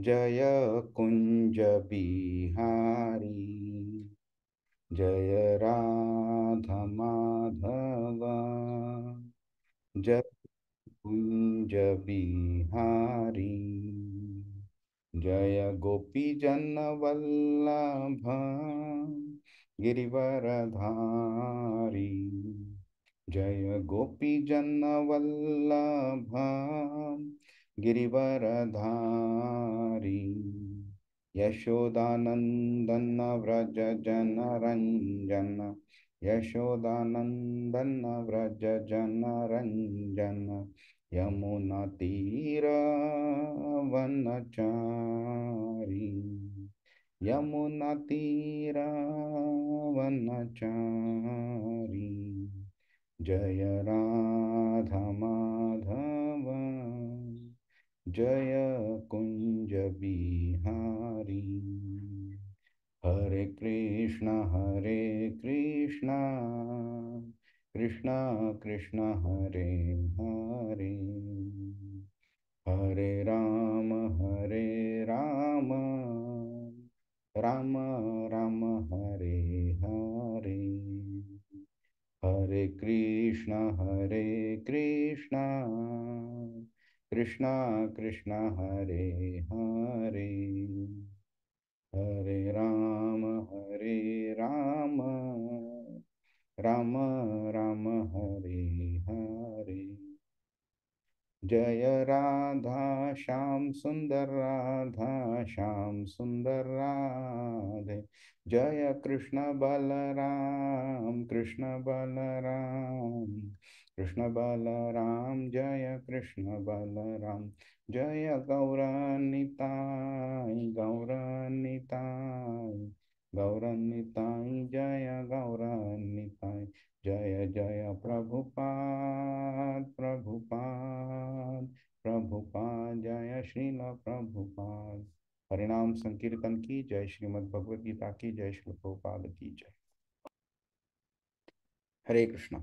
जय कुंज बिहारी जय राधा माधव जय कुंज बिहारी जय गोपी जन वल्लभ गिरिवरधारी जय गोपी जन वल्लभ गिरिवरधारी यशोदानंदन व्रज जन रंजन यशोदानंदन व्रज जन रंजन यमुना तीर वनचारी यमुना तीर वनचारी जय राधा माधव जय कुंज बिहारी हरे कृष्ण कृष्ण कृष्ण हरे हरे हरे राम राम राम हरे हरे हरे कृष्ण कृष्ण कृष्ण हरे हरे हरे राम राम राम हरे हरे जय राधा श्याम सुंदर राधे जय कृष्ण बलराम जय कृष्ण बलराम जय गौरनिताय जय गौरनिताय जय जय प्रभुपाद जय श्रील प्रभुपाद। हरिनाम संकीर्तन की जय, श्रीमद् भगवद गीता की जय, श्री प्रभुपाद की जय। हरे कृष्ण।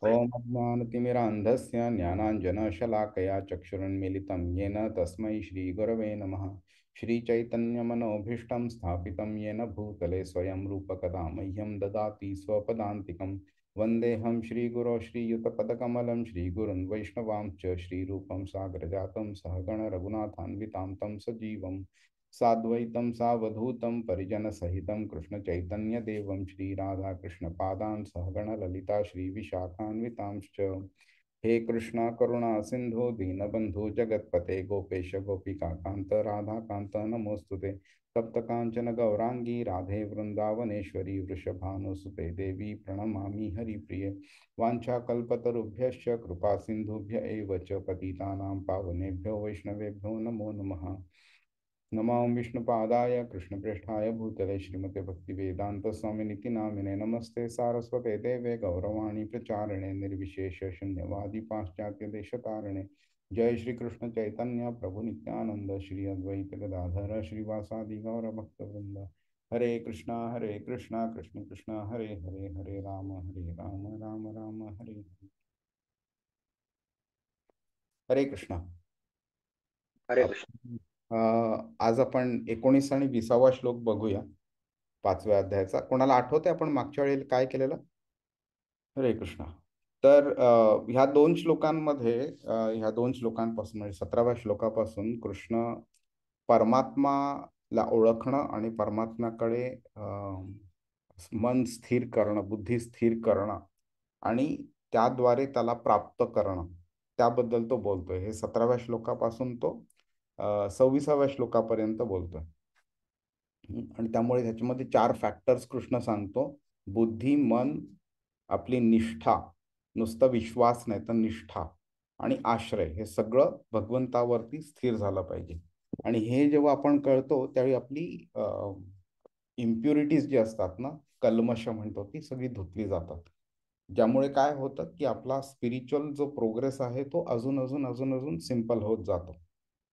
ओम अज्ञानतिमिरान्धस्य ज्ञानाञ्जनशलाकया चक्षुरुन्मीलितं येन तस्मै श्रीगुरवे नमः। श्रीचैतन्यमनोभीष्टं स्थापितं येन भूतले स्वयं रूपकदा मह्यं ददाति स्वपदान्तिकं। वन्देऽहं श्रीगुरो श्रीयुतपदकमलं श्रीगुरुन् वैष्णवांश्च श्रीरूपं साग्रजातं सहगण रघुनाथान्वितां तं सजीवं साद्वैतं सावधूतं परिजनसहितं कृष्णचैतन्यदेवं श्रीराधाकृष्णपादान् सहगण ललिता श्रीविशाखान्वितांश्च। हे कृष्णा करुणा सिंधु दीनबंधु जगत्पते गोपेश गोपिका कांत राधा कांत नमोस्तुते। तप्त कांचन गौरांगी राधे वृंदावनेश्वरी वृषभानुसुते देवी प्रणमामि हरिप्रिये। वाञ्छाकल्पतरुभ्यश्च कृपा सिंधुभ्य एव च पतितानां पावनेभ्यो वैष्णवेभ्यो नमो नमः। नमो विष्णुपादाय कृष्णप्रेष्ठाय भूतले श्रीमते भक्तिवेदांत स्वामिनिति नामिने नमस्ते सारस्वते देवे गौरवाणी प्रचारिणे निर्विशेष शून्यवादी पाश्चात्य देशतारिणे। जय श्री कृष्ण चैतन्य प्रभु नित्यानंद श्री अद्वैत गदाधर श्रीवासादि गौर भक्तवृंद। हरे कृष्णा कृष्ण कृष्ण हरे हरे हरे राम राम राम हरे हरे। हरे कृष्णा। हरे कृष्ण। आज आपण 19 आणि 20वा श्लोक बघूया 5व्या अध्यायाचा। कोणाला आठवते आपण मागच्या वेळेला काय केलेलं? हरे कृष्णा। तर ह्या दोन श्लोकांमध्ये ह्या दोन श्लोकांपासून म्हणजे 17व्या श्लोकापासून कृष्ण परमात्माला ओळखणं आणि परमात्म्याकडे मन स्थिर करणं, बुद्धी स्थिर करणं आणि त्याद्वारे त्याला प्राप्त करणं त्याबद्दल तो बोलतोय। हे 17व्या श्लोकापासून तो 26व्या श्लोकापर्यंत बोलतोय। आणि त्यामुळे त्याच्यामध्ये 4 फॅक्टर्स कृष्ण सांगतो: बुद्धी, मन, आपली निष्ठा, नुसतं विश्वास नाही तर निष्ठा आणि आश्रय, हे सगळं भगवंतावरती स्थिर झालं पाहिजे। आणि हे जेव्हा आपण कळतो त्यावेळी आपली इम्प्युरिटीज जी असतात ना, कल्मश म्हणतो, ती सगळी धुतली जातात। ज्यामुळे काय होतं की आपला स्पिरिच्युअल जो प्रोग्रेस आहे तो अजून अजून अजून अजून सिम्पल होत जातो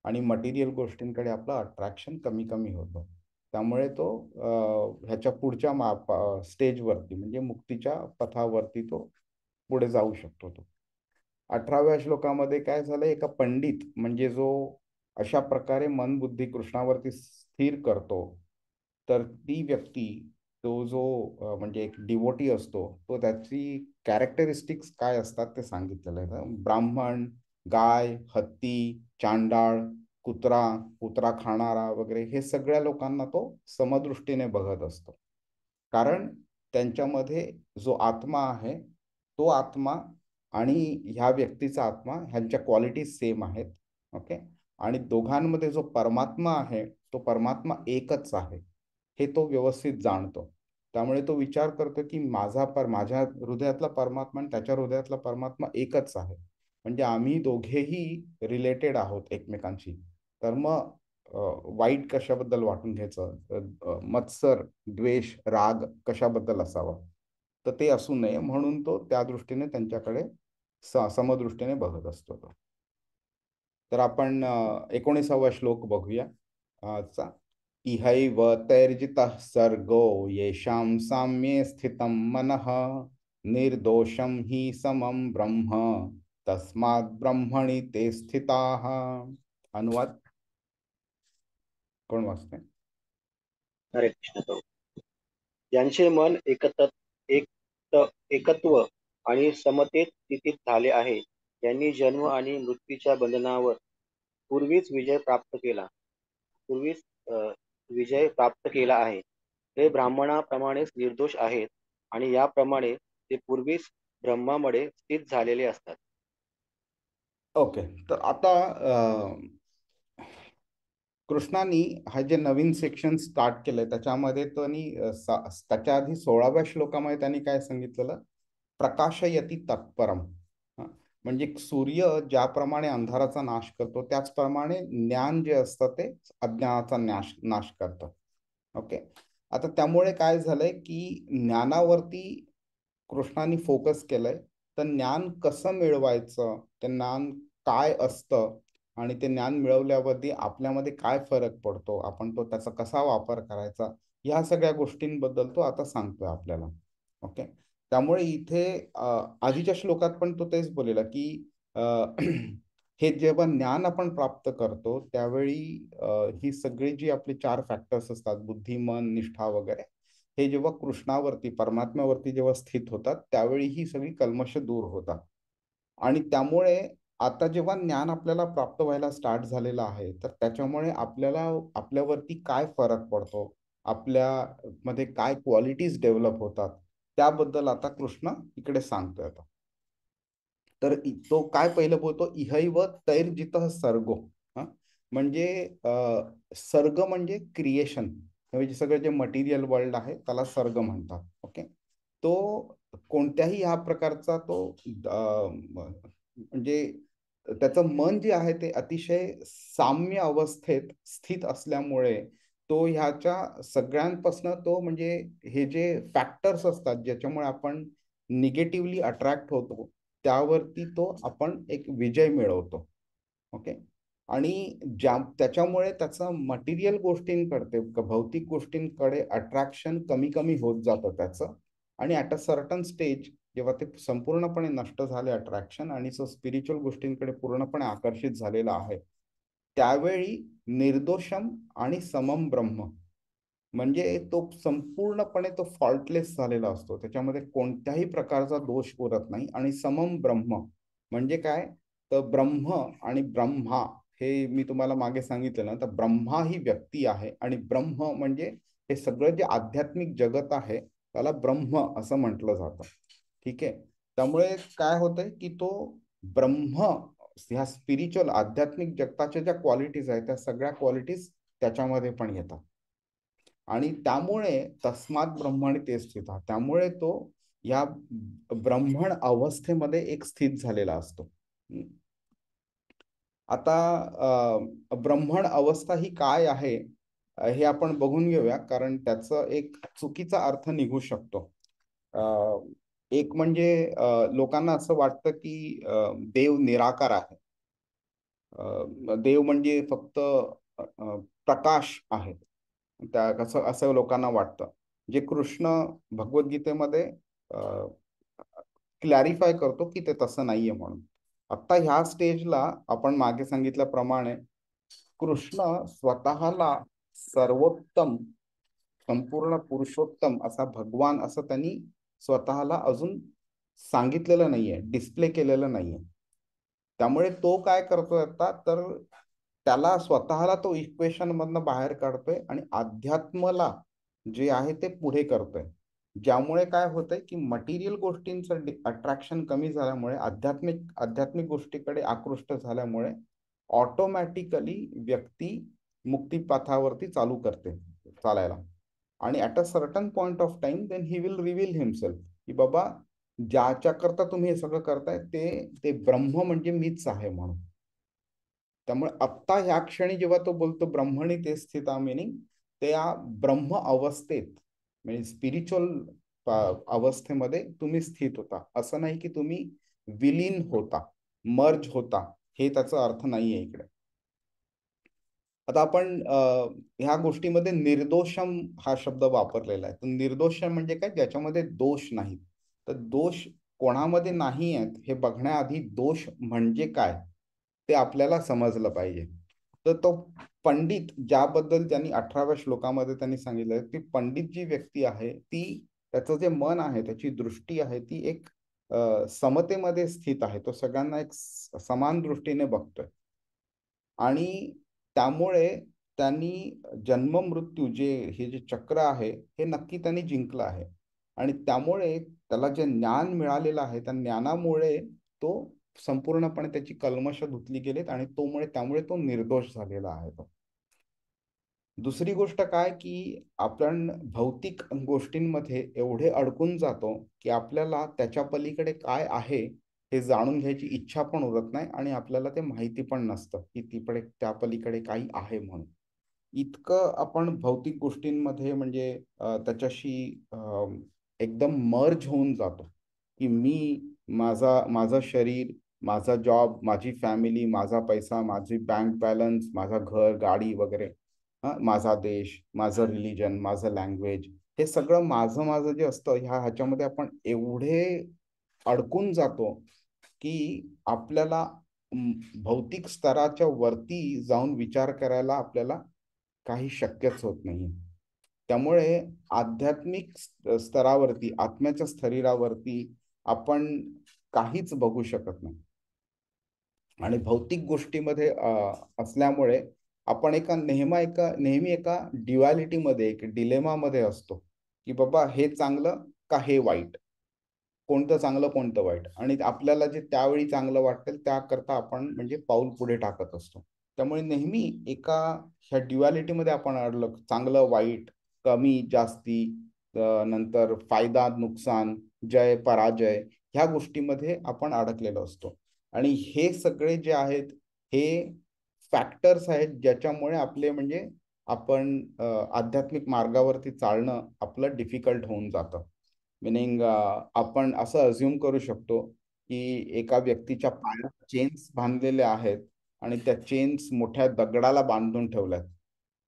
आणि मटेरियल गोष्टींकडे आपलं अट्रॅक्शन कमी कमी होतं। त्यामुळे तो ह्याच्या पुढच्या स्टेजवरती म्हणजे मुक्तीच्या पथावरती तो पुढे जाऊ शकतो। तो 18व्या श्लोकामध्ये काय झालं, एका पंडित म्हणजे जो अशा प्रकारे मन बुद्धी कृष्णावरती स्थिर करतो, तर ती व्यक्ती, तो जो म्हणजे एक डिवोटी असतो, तो त्याची कॅरेक्टरिस्टिक्स काय असतात ते सांगितलेलं आहे. ब्राह्मण, गाय, हत्ती, चांडाळ, कुत्रा, कुत्रा खाणारा वगैरे हे सगळ्या लोकांना तो समदृष्टीने बघत असतो. कारण त्यांच्यामध्ये जो आत्मा आहे, तो आत्मा आणि ह्या व्यक्तीचा आत्मा ह्यांच्या क्वालिटीज सेम आहेत. ओके. आणि दोघांमध्ये जो परमात्मा आहे, तो परमात्मा एकच आहे, हे तो व्यवस्थित जाणतो. त्यामुळे तो विचार करतो की माझ्या हृदयातला परमात्मा आणि त्याच्या हृदयातला परमात्मा एकच आहे. म्हणजे आम्ही दोघेही रिलेटेड आहोत एकमेकांशी. तर मग वाईट कशाबद्दल वाटून घ्यायचं, मत्सर, द्वेष, राग कशाबद्दल असावा, तर ते असू नये म्हणून तो त्या दृष्टीने त्यांच्याकडे समदृष्टीने बघत असतो तो. तर आपण 19वा श्लोक बघूया आजचा. इहैव तैर्जितः सर्गो येषां साम्ये स्थितं मनः निर्दोषं हि समं ब्रह्म तस्मात् ब्रह्मणि ते स्थिताः. अनुवाद कोण वाचते? हरे कृष्ण प्रभू. ज्यांचे मन एकत्व आणि समतेत स्थितीत झाले आहे, त्यांनी जन्म आणि मृत्यूच्या बंधनावर पूर्वीच विजय प्राप्त केला पूर्वीच अ, विजय प्राप्त केला आहे. ते ब्राह्मणाप्रमाणेच निर्दोष आहेत आणि याप्रमाणे ते पूर्वीच ब्रह्मामध्ये स्थित झालेले असतात. ओके. तर आता कृष्णानी हा जे नवीन सेक्शन स्टार्ट केलंय त्याच्यामध्ये त्यांनी त्याच्या आधी 16व्या श्लोकामध्ये त्यांनी काय सांगितलेलं? प्रकाशयती तत्परम. हा. म्हणजे सूर्य ज्याप्रमाणे अंधाराचा नाश करतो, त्याचप्रमाणे ज्ञान जे असतं ते अज्ञानाचा नाश करतं. ओके. आता त्यामुळे काय झालंय की ज्ञानावरती कृष्णाने फोकस केलंय. तर ज्ञान कसं मिळवायचं, ते ज्ञान काय असतं, आणि ते ज्ञान मिळवल्यावरती आपल्यामध्ये काय फरक पडतो, आपण तो त्याचा कसा वापर करायचा, या सगळ्या गोष्टींबद्दल तो आता सांगतोय आपल्याला. ओके. त्यामुळे इथे आधीच्या श्लोकात पण तो तेच बोललेला की अ, हे जेव्हा ज्ञान आपण प्राप्त करतो त्यावेळी ही सगळी जी आपली 4 फॅक्टर्स असतात, बुद्धी, मन, निष्ठा वगैरे, हे जेव्हा कृष्णावरती परमात्म्यावरती जेव्हा स्थित होतात त्यावेळी ही सगळी कल्मश दूर होतात. आणि त्यामुळे आता जेव्हा ज्ञान आपल्याला प्राप्त व्हायला स्टार्ट झालेलं आहे, तर त्याच्यामुळे आपल्याला आपल्यावरती काय फरक पडतो, आपल्या मध्ये काय क्वालिटीज डेव्हलप होतात, त्याबद्दल आता कृष्ण इकडे सांगतोय आता. तर तो काय पहिलं बोलतो, इहैव तैर्जितः सर्गो. हा. म्हणजे सर्ग म्हणजे क्रिएशन, म्हणजे सगळं जे मटेरियल वर्ल्ड आहे त्याला सर्ग म्हणतात. ओके. तो कोणत्याही ह्या प्रकारचा तो म्हणजे त्याचं मन जे आहे ते अतिशय साम्य अवस्थेत स्थित असल्यामुळे तो ह्याच्या सगळ्यांपासून तो म्हणजे हे जे फॅक्टर्स असतात ज्याच्यामुळे आपण निगेटिव्हली अट्रॅक्ट होतो, त्यावरती तो आपण एक विजय मिळवतो. ओके. आणि त्याच्यामुळे त्याचं मटेरियल गोष्टींकडे, भौतिक गोष्टींकडे अट्रॅक्शन कमी कमी होत जातं त्याचं. आणि ॲट अ सर्टन स्टेज जेव्हा ते संपूर्णपणे नष्ट झाले अट्रॅक्शन, आणि स्पिरिच्युअल गोष्टींकडे पूर्णपणे आकर्षित झालेला आहे, त्यावेळी निर्दोषम आणि समम ब्रह्म, म्हणजे तो संपूर्णपणे तो फॉल्टलेस झालेला असतो, त्याच्यामध्ये कोणत्याही प्रकारचा दोष उरत नाही. आणि समम ब्रह्म म्हणजे काय, तर ब्रह्म आणि ब्रह्मा, हे मी तुम्हाला मागे सांगितलं ना, तर ब्रह्मा ही व्यक्ती आहे आणि ब्रह्म म्हणजे हे सगळं जे आध्यात्मिक जगत आहे त्याला ब्रह्म असं म्हटलं जातं. ठीक आहे. त्यामुळे काय होतंय की तो ब्रह्म, ह्या स्पिरिच्युअल आध्यात्मिक जगताच्या ज्या क्वालिटीज आहेत त्या सगळ्या क्वालिटीज त्याच्यामध्ये पण येतात. आणि त्यामुळे तस्मात ब्रह्मणी ते स्थित, त्यामुळे तो या ब्रह्मण अवस्थेमध्ये एक स्थित झालेला असतो. आता ब्रह्मण अवस्था ही काय आहे, हे आपण बघून घेऊया, कारण त्याचं एक चुकीचा अर्थ निघू शकतो. एक म्हणजे लोकांना असं वाटतं की देव निराकार आहे. देव म्हणजे फक्त प्रकाश आहे, त्या कसं असं लोकांना वाटतं. जे कृष्ण भगवद्गीतेमध्ये क्लॅरिफाय करतो की ते तसं नाहीये म्हणून. आता ह्या स्टेजला आपण मागे सांगितल्याप्रमाणे कृष्ण स्वतःला सर्वोत्तम, संपूर्ण पुरुषोत्तम असा भगवान असं त्यांनी स्वतःला अजून सांगितलेलं नाहीये, डिस्प्ले केलेलं नाहीये. त्यामुळे तो काय करतोय आता, तर त्याला स्वतःला तो इक्वेशन मधनं बाहेर काढतोय आणि अध्यात्मला जे आहे ते पुढे करतोय. ज्यामुळे काय होतंय की मटेरियल गोष्टींचं अट्रॅक्शन कमी झाल्यामुळे, आध्यात्मिक गोष्टीकडे आकृष्ट झाल्यामुळे ऑटोमॅटिकली व्यक्ती मुक्तीपथावरती चालू करते चालायला. आणि at a certain point of time then he will reveal himself, की बाबा ज्याच्याकरता तुम्ही हे सगळं करताय ते ते ब्रह्म म्हणजे मीच आहे म्हणून. त्यामुळे आत्ता ह्या क्षणी जेव्हा तो बोलतो ब्रह्मणी ते स्थिता, मिनिंग त्या ब्रह्म अवस्थेत म्हणजे स्पिरिच्युअल अवस्थेमध्ये तुम्ही स्थित होता. असं नाही की तुम्ही विलीन होता, मर्ज होता, हे त्याचा अर्थ नाहीये इकडे. आता आपण ह्या गोष्टीमध्ये निर्दोषम हा शब्द वापरलेला आहे. तर निर्दोषम म्हणजे काय, ज्याच्यामध्ये दोष नाही. तर दोष कोणामध्ये नाही आहेत हे बघण्याआधी दोष म्हणजे काय ते आपल्याला समजलं पाहिजे. तर तो पंडित ज्याबद्दल त्यांनी 18व्या श्लोकामध्ये त्यांनी सांगितलंय, ती पंडित जी व्यक्ती आहे ती, त्याचं जे मन आहे, त्याची दृष्टी आहे, ती एक समतेमध्ये स्थित आहे. तो सगळ्यांना एक समान दृष्टीने बघतोय. आणि त्यामुळे त्यांनी जन्म मृत्यू हे जे चक्र आहे हे नक्की त्यांनी जिंकलं आहे. आणि त्यामुळे त्याला जे ज्ञान मिळालेलं आहे त्या ज्ञानामुळे तो संपूर्णपणे त्याची कल्मश धुतली गेलीत आणि त्यामुळे तो निर्दोष झालेला आहे. तो दुसरी गोष्ट काय, की आपण भौतिक गोष्टींमध्ये एवढे अडकून जातो की आपल्याला त्याच्या पलीकडे काय आहे हे जाणून घ्यायची इच्छा पण उरत नाही आणि आपल्याला ते माहिती पण नसतं की त्या पलीकडे काही आहे म्हणून. इतकं आपण भौतिक गोष्टींमध्ये म्हणजे त्याच्याशी एकदम मर्ज होऊन जातो की माझं शरीर, माझा जॉब, माझी फॅमिली, माझा पैसा, माझी बँक बॅलन्स, माझा घर, गाडी वगैरे, माझा देश, माझं रिलीजन, माझं लँग्वेज, हे सगळं माझं माझं जे असतं ह्याच्यामध्ये आपण एवढे अडकून जातो की आपल्याला भौतिक स्तराच्या वरती जाऊन विचार करायला आपल्याला काही शक्यच होत नाही. त्यामुळे आध्यात्मिक स्तरावरती, आत्म्याच्या शरीरावरती आपण काहीच बघू शकत नाही. आणि भौतिक गोष्टीमध्ये असल्यामुळे आपण नेहमी एका ड्युअलिटीमध्ये, एक डिलेमामध्ये असतो की बाबा हे चांगलं का हे वाईट, कोणतं चांगलं कोणतं वाईट. आणि आपल्याला जे त्यावेळी चांगलं वाटेल त्याकरता आपण म्हणजे पाऊल पुढे टाकत असतो. त्यामुळे नेहमी ह्या ड्युअलिटीमध्ये आपण अडलो, चांगलं वाईट, कमी जास्ती, नंतर फायदा नुकसान, जय पराजय, ह्या गोष्टीमध्ये आपण अडकलेलो असतो. आणि हे सगळे जे आहेत हे फॅक्टर्स आहेत ज्याच्यामुळे आपले म्हणजे आपण आध्यात्मिक मार्गावरती चालणं आपलं डिफिकल्ट होऊन जातं. मिनिंग आपण असं अज्युम करू शकतो की एका व्यक्तीच्या पायात चेन्स बांधलेल्या आहेत आणि त्या चेन्स मोठ्या दगडाला बांधून ठेवल्यात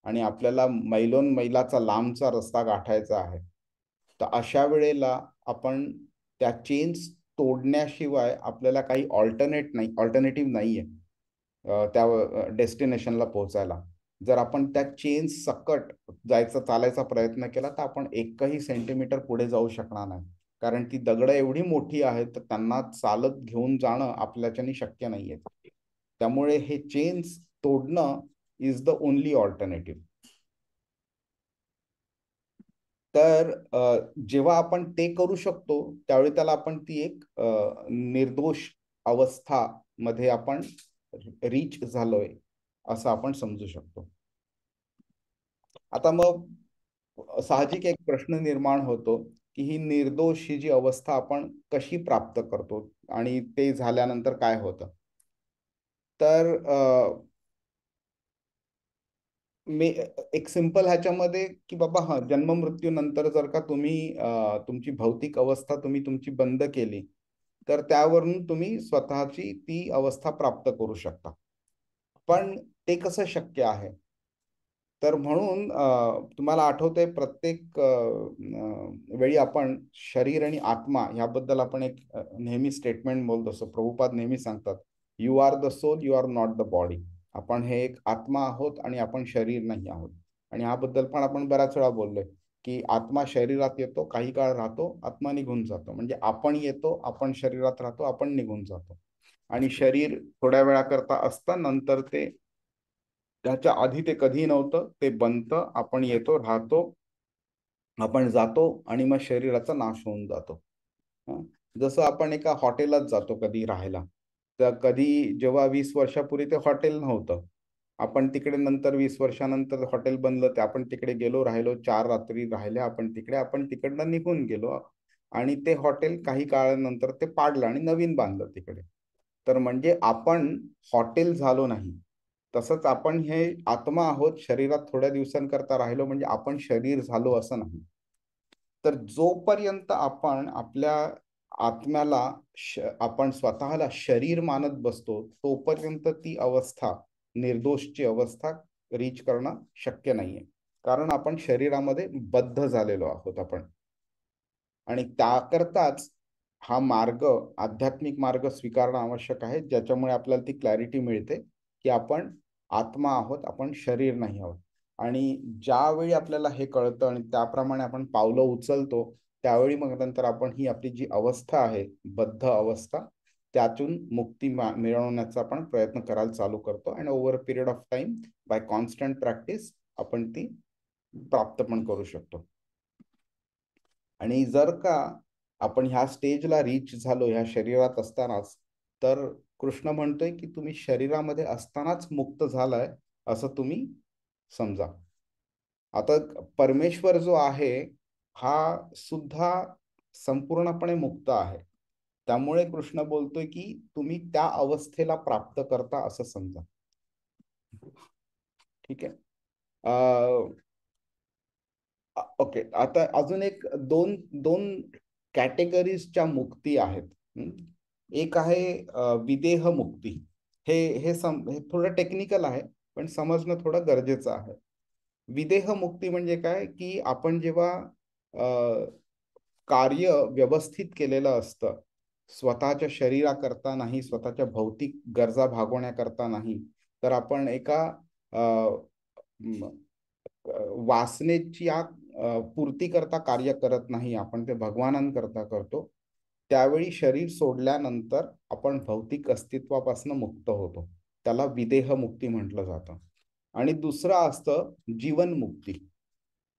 आणि आपल्याला मैलाचा लांबचा रस्ता गाठायचा आहे. तर अशा वेळेला आपण त्या चेन्स तोडण्याशिवाय आपल्याला काही ऑल्टरनेटिव्ह नाहीये त्या डेस्टिनेशनला पोहोचायला. जर आपण त्या चेन्स सकट चालायचा प्रयत्न केला तर आपण एकही सेंटीमीटर पुढे जाऊ शकणार नाही. कारण ती दगडं एवढी मोठी आहेत तर त्यांना चालत घेऊन जाणं आपल्याच्यानी शक्य नाहीये. त्यामुळे हे चेन्स तोडणं इज द ओनली ऑल्टरनेटिव्ह. तर जेव्हा आपण ते करू शकतो त्यावेळी त्याला आपण ती एक निर्दोष अवस्था मध्ये आपण रीच झालोय असं आपण समजू शकतो. आता मग साहजिक एक प्रश्न निर्माण होतो की ही निर्दोष ही जी अवस्था आपण कशी प्राप्त करतो आणि ते झाल्यानंतर काय होतं. तर मी एक सिंपल ह्याच्यामध्ये की बाबा जन्म मृत्यू नंतर जर का तुम्ही तुमची भौतिक अवस्था तुमची बंद केली तर त्यावरून तुम्ही स्वतःची ती अवस्था प्राप्त करू शकता. पण ते कसं शक्य आहे. तर म्हणून तुम्हाला आठवतंय प्रत्येक वेळी आपण शरीर आणि आत्मा ह्याबद्दल आपण एक नेहमी स्टेटमेंट बोलत असतो. प्रभुपाद नेहमी सांगतात, you are the soul, you are not the body. आपण हे एक आत्मा आहोत आणि आपण शरीर नाही आहोत. आणि ह्याबद्दल पण आपण बऱ्याच वेळा बोललोय की आत्मा शरीरात येतो, काही काळ राहतो, आत्मा निघून जातो. म्हणजे आपण येतो, आपण शरीरात राहतो, आपण निघून जातो. आणि शरीर थोड्या वेळाकरता असतं, नंतर ते त्याच्या आधी ते कधी नव्हतं, ते बनतं, आपण येतो, राहतो, आपण जातो आणि मग शरीराचा नाश होऊन जातो. हं. जसं आपण एका हॉटेलात जातो कधी राहायला. तर कधी जेव्हा 20 वर्षापूर्वी ते हॉटेल नव्हतं. आपण तिकडे नंतर 20 वर्षानंतर हॉटेल बनलं, ते आपण तिकडे गेलो, राहिलो, 4 रात्री राहिल्या आपण तिकडे. आपण तिकडनं निघून गेलो आणि ते हॉटेल काही काळानंतर ते पाडलं आणि नवीन बांधलं तिकडे. तर म्हणजे आपण हॉटेल झालो नाही. तसंच आपण हे आत्मा आहोत, शरीरात थोड्या दिवसांकरता राहिलो म्हणजे आपण शरीर झालो असं नाही. तर जोपर्यंत आपण आपल्या आत्म्याला आपण स्वतःला शरीर मानत बसतो, तोपर्यंत ती अवस्था, निर्दोषची अवस्था रीच करणं शक्य नाहीये. कारण आपण शरीरामध्ये बद्ध झालेलो आहोत आपण. आणि त्याकरताच हा मार्ग, आध्यात्मिक मार्ग स्वीकारणं आवश्यक आहे, ज्याच्यामुळे आपल्याला ती क्लॅरिटी मिळते की आपण आत्मा आहोत, आपण शरीर नाही आहोत. आणि ज्यावेळी आपल्याला हे कळतं आणि त्याप्रमाणे आपण पावलं उचलतो, त्यावेळी मग नंतर आपण ही आपली जी अवस्था आहे, बद्ध अवस्था, त्यातून मुक्ती मिळवण्याचा आपण प्रयत्न करायला चालू करतो. आणि over a period of time, by constant practice, आपण ती प्राप्त पण करू शकतो. आणि जर का आपण ह्या स्टेजला रीच झालो ह्या शरीरात असतानाच, तर कृष्ण म्हणतोय की तुम्ही शरीरामध्ये असतानाच मुक्त झालाय, असं तुम्ही समजा. आता परमेश्वर जो आहे, हा सुद्धा संपूर्णपणे मुक्त आहे. त्यामुळे कृष्ण बोलतोय की तुम्ही त्या अवस्थेला प्राप्त करता असं समजा. ठीक आहे. ओके, आता अजून एक दोन दोन कॅटेगरीजच्या मुक्ती आहेत. एक आहे विदेह मुक्ती. हे हे थोडं टेक्निकल आहे, पण समजणं थोडं गरजेचं आहे. विदेह मुक्ती म्हणजे काय, की आपण जेव्हा कार्य व्यवस्थित केलेलं असतं, स्वतःच्या शरीराकरता नाही, स्वतःच्या भौतिक गरजा भागवण्याकरता नाही, तर आपण एका वासनेची पूर्ती करता कार्य करत नाही, आपण ते भगवानांकरता करतो. त्यावेळी शरीर सोडल्यानंतर आपण भौतिक अस्तित्वापासून मुक्त होतो. त्याला विदेह मुक्ती म्हटलं जातं. आणि दुसरं असतं जीवनमुक्ती.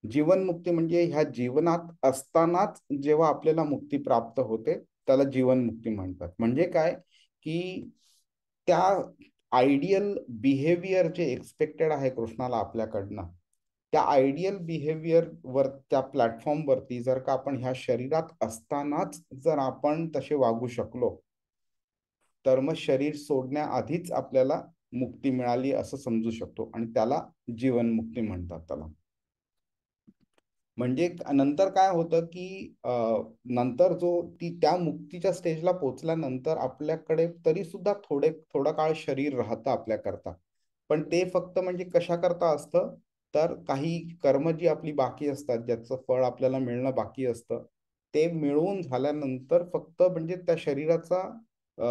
जीवनमुक्ती म्हणजे ह्या जीवनात असतानाच जेव्हा आपल्याला मुक्ती प्राप्त होते, त्याला जीवनमुक्ती म्हणतात. म्हणजे काय, की त्या आयडियल बिहेवियर जे एक्सपेक्टेड आहे कृष्णाला आपल्याकडनं, त्या आयडियल बिहेवियर वर, त्या प्लॅटफॉर्म वरती जर का आपण ह्या शरीरात असतानाच जर आपण तसे वागू शकलो, तर मग शरीर सोडण्याआधीच आपल्याला मुक्ती मिळाली असं समजू शकतो. आणि त्याला जीवनमुक्ती म्हणतात त्याला. म्हणजे नंतर काय होतं, की नंतर त्या मुक्तीच्या स्टेजला पोहोचल्यानंतर आपल्याकडे तरी सुद्धा थोडा काळ शरीर राहतं आपल्याकरता. पण ते फक्त म्हणजे कशाकरता असतं, तर काही कर्म जी आपली बाकी असतात, ज्याचं फळ आपल्याला मिळणं बाकी असतं, ते मिळवून झाल्यानंतर फक्त म्हणजे त्या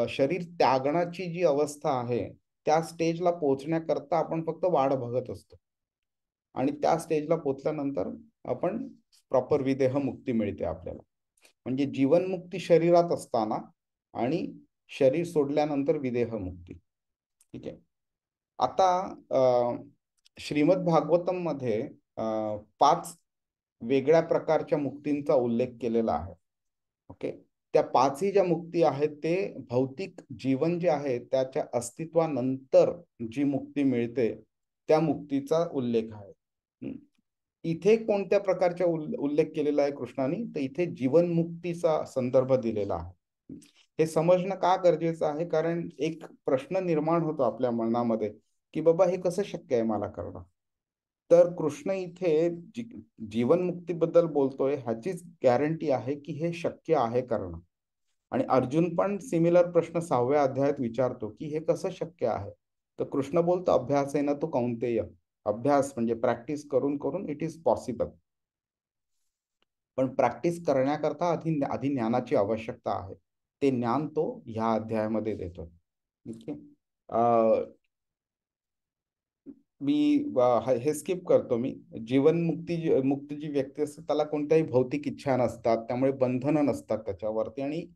शरीर त्यागण्याची जी अवस्था आहे, त्या स्टेजला पोहोचण्याकरता आपण फक्त वाट बघत असतो. आणि त्या स्टेजला पोहोचल्यानंतर आपण प्रॉपर विदेह मुक्ती मिळते आपल्याला. म्हणजे जीवनमुक्ती शरीरात असताना आणि शरीर सोडल्यानंतर विदेह मुक्ती. ठीक आहे. आता श्रीमद भागवतम मध्ये 5 वेगळ्या प्रकारच्या मुक्तींचा उल्लेख केलेला आहे. ओके. त्या 5ही ज्या मुक्ती आहेत, ते भौतिक जीवन जे आहे त्याच्या अस्तित्वानंतर जी मुक्ती मिळते, त्या मुक्तीचा उल्लेख आहे. इथे कोणत्या प्रकारचा उल्लेख केलेला आहे कृष्णाने, तर इथे जीवनमुक्तीचा संदर्भ दिलेला आहे. हे समजणं का गरजेचं आहे, कारण एक प्रश्न निर्माण होतो आपल्या मनामध्ये, की बाबा हे कसं शक्य आहे मला करणं. तर कृष्ण इथे जीवनमुक्तीबद्दल बोलतोय, ह्याचीच गॅरंटी आहे की हे शक्य आहे करणं. आणि अर्जुन पण सिमिलर प्रश्न 6व्या अध्यायात विचारतो की हे कसं शक्य आहे. तर कृष्ण बोलतो, अभ्यासेन तु कौंतेय. अभ्यास म्हणजे प्रॅक्टिस करून करून इट इज पॉसिबल. पण प्रॅक्टिस करण्याकरता आधी आधी ज्ञानाची आवश्यकता आहे. ते ज्ञान तो ह्या अध्यायामध्ये देतो. ओके. मी हे स्किप करतो मी. मुक्त जी व्यक्ती असते त्याला कोणत्याही भौतिक इच्छा नसतात, त्यामुळे बंधनं नसतात त्याच्यावरती, आणि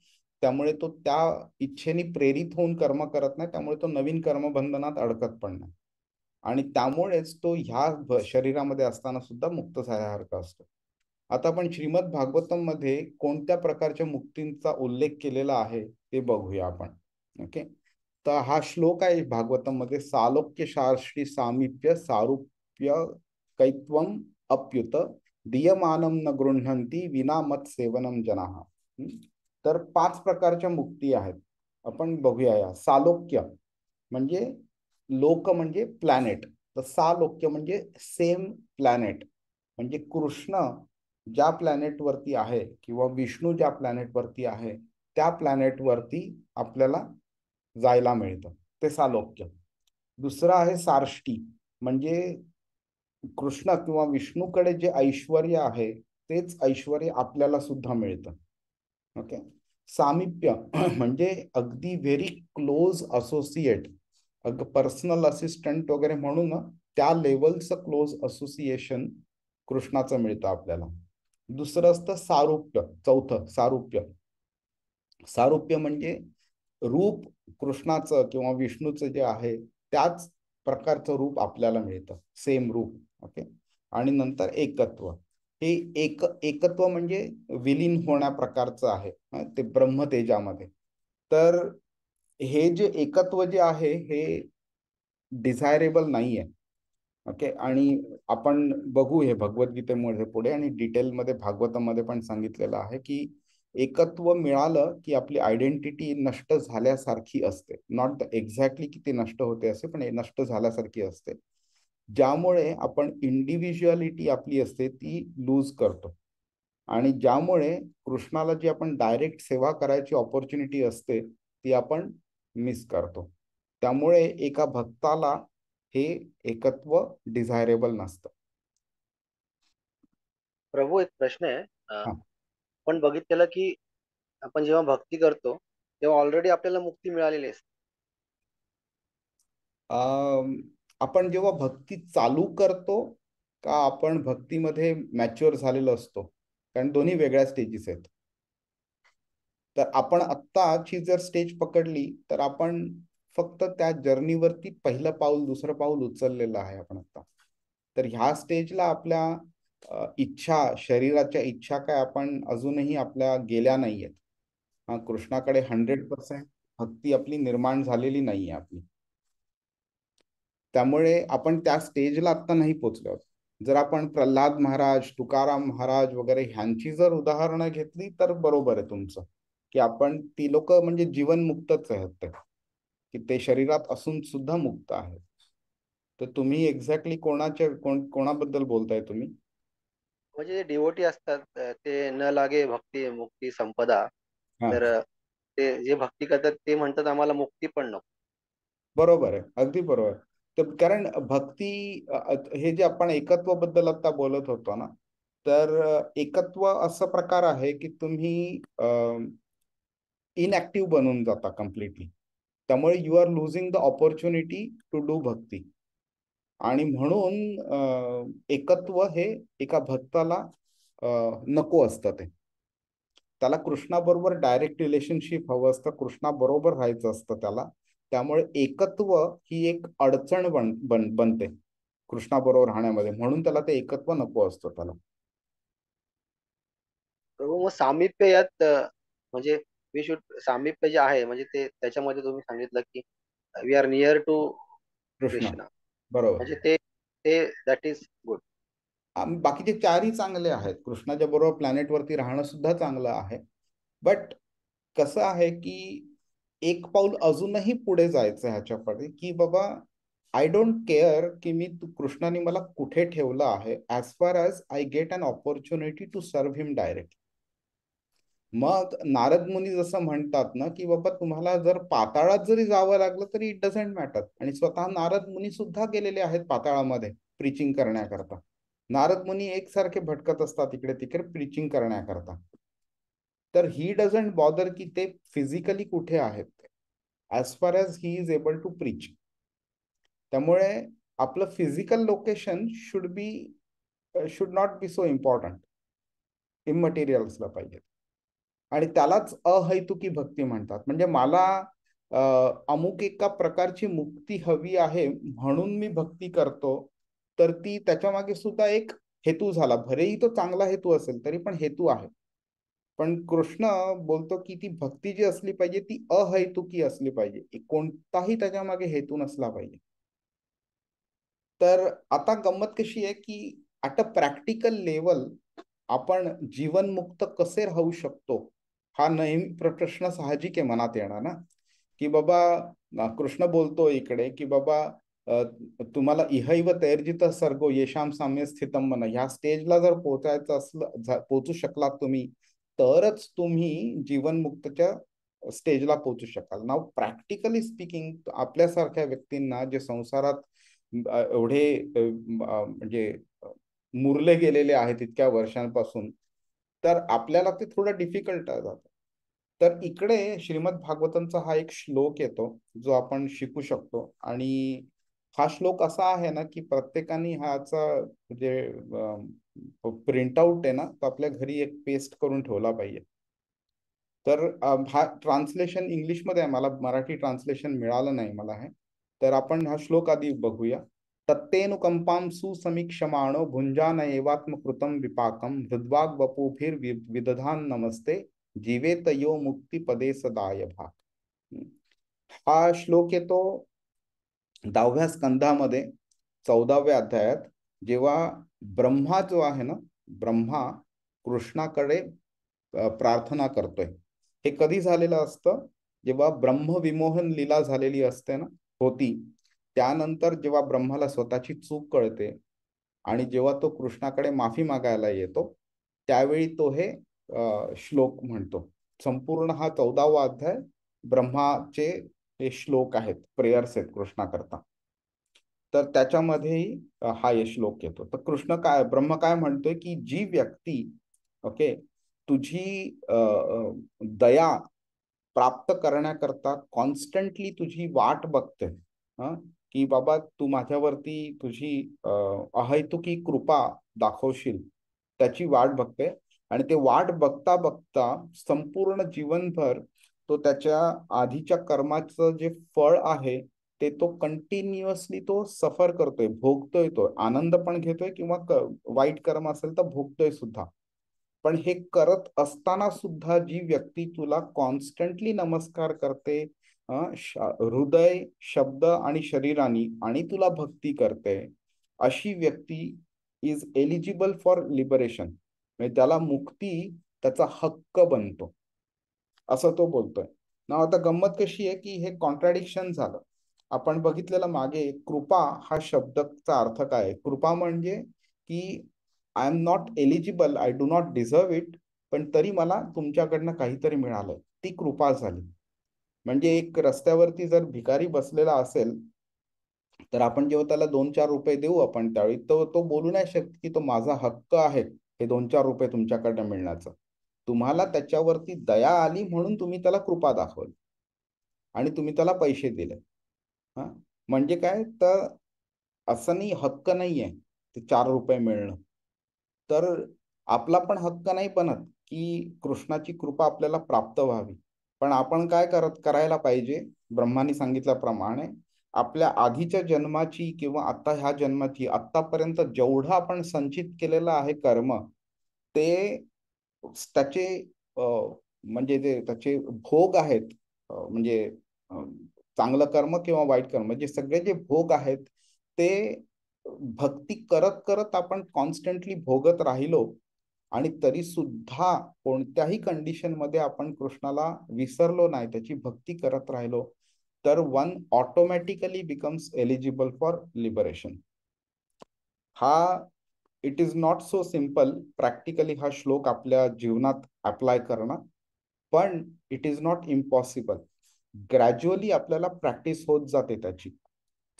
त्यामुळे तो त्या इच्छेने प्रेरित होऊन कर्म करत नाही, त्यामुळे तो नवीन कर्मबंधनात अडकत पण नाही. आणि त्यामुळेच तो शरीरामध्ये असताना सुद्धा मुक्त झाल्यासारखा असतो. आता आपण श्रीमद भागवतम मध्ये कोणत्या प्रकारच्या मुक्तींचा उल्लेख केलेला आहे ते बघूया आपण. ओके. तर हा श्लोक आहे भागवतम मध्ये, सालोक्य शास्त्री सामिप्य सारूप्य कैत्वम अप्युत दीयमानम न गृह्णंती विना मत सेवनम जनाः. तर 5 प्रकारच्या मुक्ती आहेत. आपण बघूया. या सालोक्य म्हणजे लोक म्हणजे प्लॅनेट, तर सालोक्य म्हणजे सेम प्लॅनेट, म्हणजे कृष्ण ज्या प्लॅनेट वरती आहे किंवा विष्णू ज्या प्लॅनेट वरती आहे त्या प्लॅनेट वरती आपल्याला जायला मिळतं, ते सालोक्य. दुसरं आहे सार्ष्टी, म्हणजे कृष्ण किंवा विष्णूकडे जे ऐश्वर आहे तेच ऐश्वर आपल्याला सुद्धा मिळतं. ओके. सामिप्य म्हणजे अगदी very close associate, personal assistant वगैरे म्हणून ना, त्या लेवलचं क्लोज असोसिएशन कृष्णाचं मिळतं आपल्याला. दुसरं असतं सारूप्य. चौथं सारूप्य. सारूप्य म्हणजे रूप कृष्णाचं किंवा विष्णूचं जे आहे त्याच प्रकारचं रूप आपल्याला मिळतं, सेम रूप. ओके. आणि नंतर एकत्व. हे एकत्व म्हणजे विलीन होण्या प्रकारचं आहे, ते ब्रह्मतेजामध्ये. तर हे जे एकत्व जे आहे हे डिझायरेबल नाही आहे. ओके. आणि आपण बघू हे भगवद्गीतेमध्ये पुढे, आणि डिटेलमध्ये भागवतामध्ये पण सांगितलेलं आहे की एकत्व मिळालं की आपली आयडेंटिटी नष्ट झाल्यासारखी असते. नॉट एक्झॅक्टली की ती नष्ट होते असे, पण नष्ट झाल्यासारखी असते, ज्यामुळे आपण इंडिव्हिज्युअलिटी आपली असते ती लूज करतो. आणि ज्यामुळे कृष्णाला जी आपण डायरेक्ट सेवा करायची ऑपॉर्च्युनिटी असते ती आपण मिस करतो. त्यामुळे एका भक्ताला हे एकत्व डिझायरेबल नसतं. प्रभू, एक प्रश्न आहे. हा. आपण बघितलेलं की आपण जेव्हा भक्ती करतो तेव्हा ऑलरेडी आपल्याला मुक्ती मिळालेली असते. आपण जेव्हा भक्ती चालू करतो का आपण भक्तीमध्ये मॅच्युअर झालेलो असतो, कारण दोन्ही वेगळ्या स्टेजेस आहेत. तर आपण आत्ताची जर स्टेज पकडली तर आपण फक्त त्या जर्नीवरती पहिलं पाऊल दुसरं पाऊल उचललेलं आहे आपण आता. तर ह्या स्टेजला आपल्या इच्छा, शरीराच्या इच्छा काय आपण अजूनही आपल्या गेल्या नाहीयेत. हा, कृष्णाकडे 100% भक्ती आपली निर्माण झालेली नाहीये आपली. त्यामुळे आपण त्या स्टेजला आता नाही पोचलो आहोत. जर आपण प्रल्हाद महाराज, तुकाराम महाराज वगैरे ह्यांची जर उदाहरणं घेतली तर बरोबर आहे तुमचं, की आपण ती लोक म्हणजे जीवनमुक्तच आहेत ते, की ते शरीरात असून सुद्धा मुक्त आहेत. तर तुम्ही एक्झॅक्टली कोणाबद्दल बोलताय तुम्ही? म्हणजे जे डिवोटी असतात, ते न लागे भक्ती मुक्ती संपदा. हा, तर ते जे भक्ती करतात ते म्हणतात आम्हाला मुक्ती पण नको. बरोबर आहे, अगदी बरोबर. तर कारण भक्ती, हे जे आपण एकत्व बद्दल आता बोलत होतो ना, तर एकत्व असं प्रकार आहे की तुम्ही इनऍक्टिव्ह बनून जाता कम्प्लिटली. त्यामुळे you are losing the opportunity to do bhakti. आणि म्हणून एकत्व हे एका भक्ताला नको असतं. ते त्याला कृष्णाबरोबर डायरेक्ट रिलेशनशिप हवं असतं, कृष्णाबरोबर राहायचं असतं त्याला. त्यामुळे एकत्व ही एक अडचण बनते कृष्णाबरोबर राहण्यामध्ये, म्हणून त्याला ते एकत्व नको असतं त्याला. प्रभू, मग सामिप्य यात म्हणजे वी शुड सामिप्य जे आहे म्हणजे ते त्याच्यामध्ये तुम्ही सांगितलं की we are near to Krishna. Krishna. बरोबर. म्हणजे ते ते दॅट इज गुड. बाकीचे चारही चांगले आहेत. कृष्णाच्या बरोबर प्लॅनेटवरती राहणं सुद्धा चांगलं आहे. बट कसं आहे की एक पाऊल अजूनही पुढे जायचं ह्याच्याकडे, की बाबा आय डोंट केअर की कृष्णाने मला कुठे ठेवलं आहे, as far as I get an opportunity to serve him direct. मग नारद मुनी जसं म्हणतात ना, की बाबा तुम्हाला जर पाताळात जरी जावं लागलं तरी इट डझंट मॅटर. आणि स्वतः नारद मुनी सुद्धा गेलेले आहेत पाताळामध्ये प्रीचिंग करण्याकरता. नारद मुनी एकसारखे भटकत असतात इकडे तिकडे प्रीचिंग करण्याकरता. तर ही डझंट बॉदर की ते फिजिकली कुठे आहेत, as far as he is able to preach. त्यामुळे आपलं physical location should not be so important, immaterial असलं पाहिजे. आणि त्यालाच अहैतुकी भक्ती म्हणतात. म्हणजे मला अमुक एका प्रकारची मुक्ती हवी आहे म्हणून मी भक्ती करतो, तर ती त्याच्या मागे सुद्धा एक हेतू झाला, भलेही तो चांगला हेतू असेल तरी पण हेतू आहे. पण कृष्ण बोलतो की ती भक्ती जी असली पाहिजे ती अहैतुकी असली पाहिजे, कोणताही त्याच्या मागे हेतू नसला पाहिजे. तर आता गंमत कशी आहे की ॲट अ प्रॅक्टिकल लेवल आपण जीवनमुक्त कसे राहू शकतो, हा नेहमी प्रश्न साहजिक आहे मनात येणार ना. की बाबा कृष्ण बोलतो इकडे की बाबा अ, तुम्हाला इहैव तैर्जित सर्गो येशाम साम्य स्थितम मन, ह्या स्टेजला जर पोहोचायचं असलं, पोहोचू शकलात तुम्ही, तरच तुम्ही जीवनमुक्तच्या स्टेजला पोहोचू शकाल. नाव प्रॅक्टिकली स्पीकिंग आपल्यासारख्या व्यक्तींना जे संसारात एवढे म्हणजे मुरले गेलेले आहेत इतक्या वर्षांपासून, तर आपल्याला ते थोडं डिफिकल्ट जातं. तर इकडे श्रीमद भागवतमचा हा एक श्लोक येतो जो आपण शिकू शकतो. आणि हा श्लोक असा आहे ना की प्रत्येकाने ह्याचा जे प्रिंटआउट आहे ना तो आपल्या घरी एक पेस्ट करून ठेवला पाहिजे. तर हा ट्रान्सलेशन इंग्लिशमध्ये आहे, मला मराठी ट्रान्सलेशन मिळालं नाही मला हे. तर आपण हा श्लोक आधी बघूया. तत्तेनुकंपां सुसमीक्षमाणो भुंजान एवात्मकृतं विपाकं हृद्वाग वपुभिर विदधान नमस्ते जीवेत यो मुक्तिपदे सदाय भाग. हा श्लोक येतो 10व्या स्कंधामध्ये 14व्या अध्यायात. जेव्हा ब्रह्मा जो आहे ना, ब्रह्मा कृष्णाकडे प्रार्थना करतोय. हे कधी झालेलं असतं, जेव्हा ब्रह्मविमोहन लीला झालेली असते ना, होती. त्यानंतर जेव्हा ब्रह्माला स्वतःची चूक कळते आणि जेव्हा तो कृष्णाकडे माफी मागायला येतो, त्यावेळी तो हे श्लोक म्हणतो. संपूर्ण हा 14वा अध्याय ब्रह्माचे हे श्लोक आहेत, प्रेयर्स आहेत कृष्णाकरता. तर त्याच्यामध्येही हा एक श्लोक येतो. तर ब्रह्म काय म्हणतोय की जी व्यक्ती, ओके, तुझी दया प्राप्त करण्याकरता कॉन्स्टंटली तुझी वाट बघते, हं, की बाबा तू माझ्यावरती तुझी अहैतुकी कृपा दाखवशील, त्याची वाट बघते. आणि ते वाट बघता बघता संपूर्ण जीवनभर तो त्याच्या आधीच्या कर्माचं जे फळ आहे ते तो कंटिन्युअसली तो सफर करतोय, भोगतोय. तो आनंद पण घेतोय किंवा वाईट कर्म असेल तर भोगतोय सुद्धा. पण हे करत असताना सुद्धा जी व्यक्ती तुला कॉन्स्टंटली नमस्कार करते, हृदय, शब्द आणि शरीरानी, आणि तुला भक्ती करते, अशी व्यक्ती इज एलिजिबल फॉर लिबरेशन. म्हणजे त्याला मुक्ती त्याचा हक्क बनतो, असं तो बोलतोय ना. आता गंमत कशी आहे की हे कॉन्ट्राडिक्शन झालं. आपण बघितलेलं मागे कृपा हा शब्दाचा अर्थ काय आहे. कृपा म्हणजे की I am not eligible, I do not deserve it, पण तरी मला तुमच्याकडनं काहीतरी मिळालं, ती कृपा झाली. म्हणजे एक रस्त्यावरती जर भिकारी बसलेला असेल, तर आपण जेव्हा त्याला 2-4 रुपये देऊ आपण, त्यावेळी तो बोलू नाही शकत की तो माझा हक्क आहे हे 2-4 रुपये तुमच्याकडनं मिळण्याचं. तुम्हाला त्याच्यावरती दया आली म्हणून तुम्ही त्याला कृपा दाखवली आणि तुम्ही त्याला पैसे दिले. हा, म्हणजे काय तर असं नाही, हक्क नाहीये ते 4 रुपये मिळणं. तर आपला पण हक्क नाही बनत की कृष्णाची कृपा आपल्याला प्राप्त व्हावी. पण आपण काय करायला पाहिजे, ब्रह्मानी सांगितल्याप्रमाणे आपल्या आधीच्या जन्माची किंवा आता ह्या जन्माची, आतापर्यंत जेवढं आपण संचित केलेलं आहे कर्म, ते त्याचे अ, म्हणजे ते त्याचे भोग आहेत. म्हणजे अ, चांगलं कर्म किंवा वाईट कर्म, म्हणजे सगळे जे भोग आहेत ते भक्ती करत करत आपण कॉन्स्टंटली भोगत राहिलो, आणि तरी सुद्धा कोणत्याही कंडिशन मध्ये आपण कृष्णाला विसरलो नाही, त्याची भक्ती करत राहिलो, तर one automatically becomes eligible for liberation. हा it is not so simple practically हा श्लोक आपल्या जीवनात अप्लाय करणं, पण it is not impossible. Gradually आपल्याला प्रॅक्टिस होत जाते त्याची.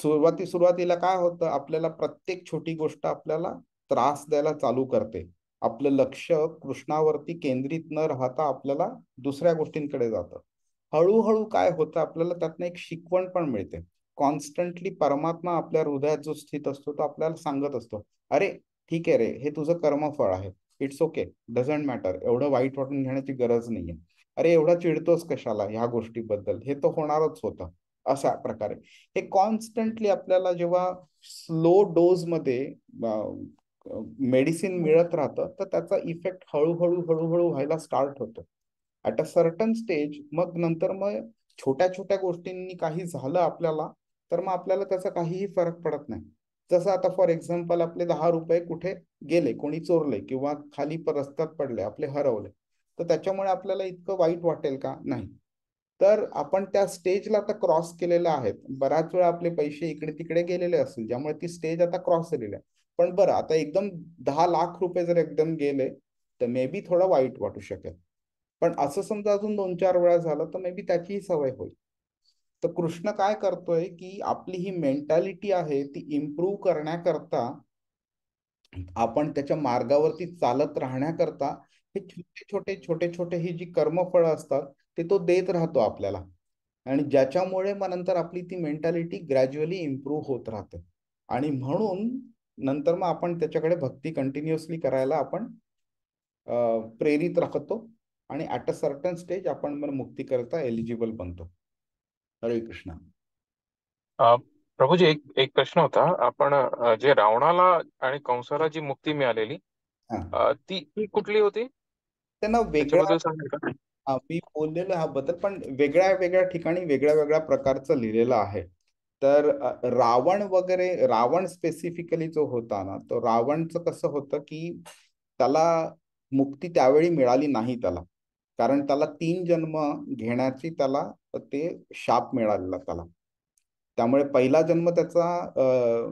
सुरुवातीला काय होतं, आपल्याला प्रत्येक छोटी गोष्ट आपल्याला त्रास द्यायला चालू करते. आपलं लक्ष कृष्णावरती केंद्रित न राहता आपल्याला दुसऱ्या गोष्टींकडे जातं. हळूहळू काय होतं, आपल्याला त्यातनं एक शिकवण पण मिळते. कॉन्स्टंटली परमात्मा आपल्या हृदयात जो स्थित असतो तो आपल्याला सांगत असतो, अरे ठीक आहे रे, हे तुझं कर्मफळ आहे, इट्स ओके, डझंट मॅटर, एवढं वाईट वाटून घेण्याची गरज नाहीये. अरे एवढा चिडतोस कशाला ह्या गोष्टीबद्दल, हे तर होणारच होतं. अशा प्रकारे हे कॉन्स्टंटली आपल्याला जेव्हा स्लो डोज मध्ये मेडिसिन मिळत राहतं, तर त्याचा इफेक्ट हळूहळू हळूहळू व्हायला स्टार्ट होतो. ॲट अ सर्टन स्टेज मग नंतर मग छोट्या छोट्या गोष्टींनी काही झालं आपल्याला, तर मग आपल्याला त्याचा काहीही फरक पडत नाही. जसं आता फॉर एक्झाम्पल आपले 10 रुपये कुठे गेले, कोणी चोरले किंवा खाली रस्त्यात पडले, आपले हरवले, तर त्याच्यामुळे आपल्याला इतकं वाईट वाटेल का? नाही. तर आपण त्या स्टेजला आता क्रॉस केलेलं आहे. बऱ्याच वेळा आपले पैसे इकडे तिकडे गेलेले असतील, ज्यामुळे ती स्टेज आता क्रॉस झालेली आहे. पण बरं, आता एकदम 10 लाख रुपये जर एकदम गेले, तर मे बी थोडं वाईट वाटू शकेल. पण असं समजा अजून 2-4 वेळा झालं, तर मे बी त्याचीही सवय होईल. तर कृष्ण काय करतोय की आपली ही मेंटॅलिटी आहे ती इम्प्रूव्ह करण्याकरता, आपण त्याच्या मार्गावरती चालत राहण्याकरता हे छोटे छोटे छोटे छोटे ही जी कर्मफळं असतात, ते तो देत राहतो आपल्याला. आणि ज्याच्यामुळे मग नंतर आपली ती मेंटॅलिटी ग्रॅज्युअली इम्प्रूव्ह होत राहते. आणि म्हणून नंतर मग आपण त्याच्याकडे भक्ती कंटिन्युअसली करायला आपण प्रेरित राहतो. आणि ॲट अ सर्टन स्टेज आपण मग मुक्ती करता एलिजिबल बनतो. हरे कृष्ण. अ, प्रभूजी, एक एक प्रश्न होता. आपण जे रावणाला आणि कंसाला जी मुक्ती मिळालेली, हा, ती ती कुठली होती त्यांना वेगळ्या, त्याच्याबद्दल सांगाल का? मी बोललेलो ह्याबद्दल, पण वेगळ्या वेगळ्या ठिकाणी वेगळ्या वेगळ्या प्रकारचं लिहिलेलं आहे. तर रावण वगैरे, रावण स्पेसिफिकली जो होता ना, तो रावणचं कसं होतं की त्याला मुक्ती त्यावेळी मिळाली नाही त्याला. कारण त्याला 3 जन्म घेण्याची त्याला ते शाप मिळालेला त्याला. त्यामुळे पहिला जन्म त्याचा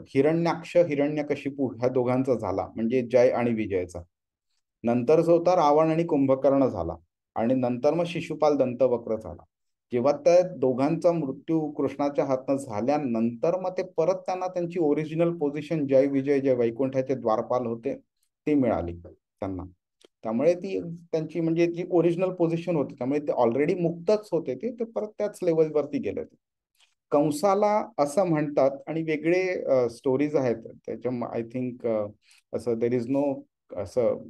हिरण्याक्ष हिरण्यकशिपू ह्या दोघांचा झाला, म्हणजे जय आणि विजयचा. नंतर जो होता रावण आणि कुंभकर्ण झाला. आणि नंतर मग शिशुपाल दंतवक्र झाला. जेव्हा त्या दोघांचा मृत्यू कृष्णाच्या हातनं झाल्यानंतर मग ते परत त्यांना त्यांची ओरिजिनल पोझिशन, जय विजय जे वैकुंठाचे द्वारपाल होते, ते मिळाली त्यांना. त्यामुळे ती त्यांची म्हणजे जी ओरिजिनल पोझिशन होती, त्यामुळे ते ऑलरेडी मुक्तच होते, ते परत त्याच लेवलवरती गेले. कंसाला असं म्हणतात, आणि वेगळे स्टोरीज आहेत त्याच्या, आय थिंक असं देर इज नो असं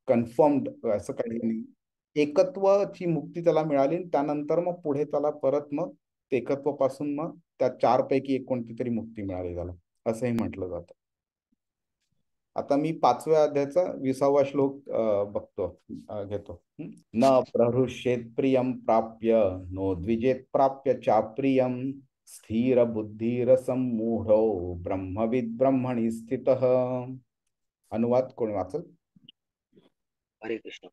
कन्फर्म्ड असं काही नाही. एकत्वाची मुक्ती त्याला मिळाली, त्यानंतर मग पुढे त्याला परत मग एकत्व पासून मग त्या 4 पैकी एक कोणती तरी मुक्ती मिळाली त्याला, असंही म्हटलं जातं. आता मी 5व्या अध्यायाचा 20वा श्लोक बघतो, घेतो. न प्रहृष्येत प्रियम प्राप्य, नो द्विजेत प्राप्य चाप्रियम, स्थिर बुद्धिर सम्मूढो ब्रह्मविद ब्रह्मणी स्थितः. अनुवाद कोण वाचल? हरे कृष्ण.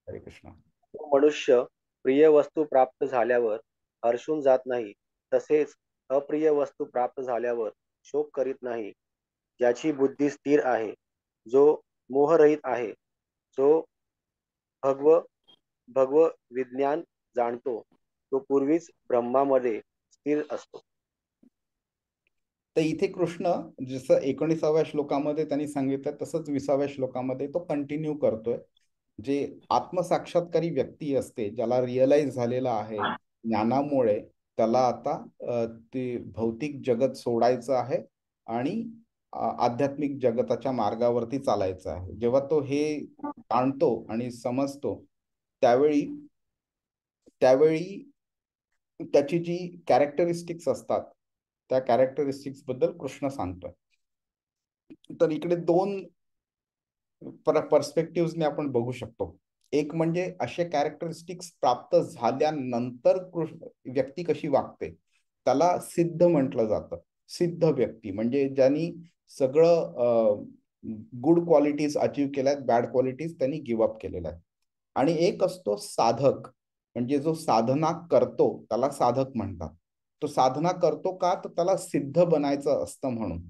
हरे कृष्ण. तो मनुष्य प्रिय वस्तू प्राप्त झाल्यावर हर्षून जात नाही, तसेच अप्रिय वस्तू प्राप्त झाल्यावर शोक करीत नाही. ज्याची बुद्धी स्थिर आहे, जो मोहरहित आहे, जो भगव भगव विज्ञान जाणतो, तो पूर्वीच ब्रह्मामध्ये स्थिर असतो. तर इथे कृष्ण जसं 19व्या श्लोकामध्ये त्यांनी सांगितलं, तसंच 20व्या श्लोकामध्ये तो कंटिन्यू करतोय. जे आत्मसाक्षात्कारी व्यक्ती असते, ज्याला रिअलाइज झालेला आहे ज्ञानामुळे, त्याला आता ते भौतिक जगत सोडायचं आहे आणि आध्यात्मिक जगताच्या मार्गावरती चालायचं आहे. जेव्हा तो हे जाणतो आणि समजतो, त्यावेळी त्यावेळी त्याची जी कॅरेक्टरिस्टिक्स असतात, त्या कॅरेक्टरिस्टिक्स बद्दल कृष्ण सांगतोय. तर इकडे 2 पर्स्पेक्टिव्हने आपण बघू शकतो. एक म्हणजे असे कॅरेक्टरिस्टिक्स प्राप्त झाल्यानंतर व्यक्ती कशी वागते, त्याला सिद्ध म्हटलं जातं. सिद्ध व्यक्ती म्हणजे ज्यांनी सगळं गुड क्वालिटीज अचीव्ह केल्यात, बॅड क्वालिटीज त्यांनी गिव्ह अप केलेल्या आहेत. आणि एक असतो साधक, म्हणजे जो साधना करतो त्याला साधक म्हणतात. तो साधना करतो का, तर त्याला सिद्ध बनायचं असतं म्हणून.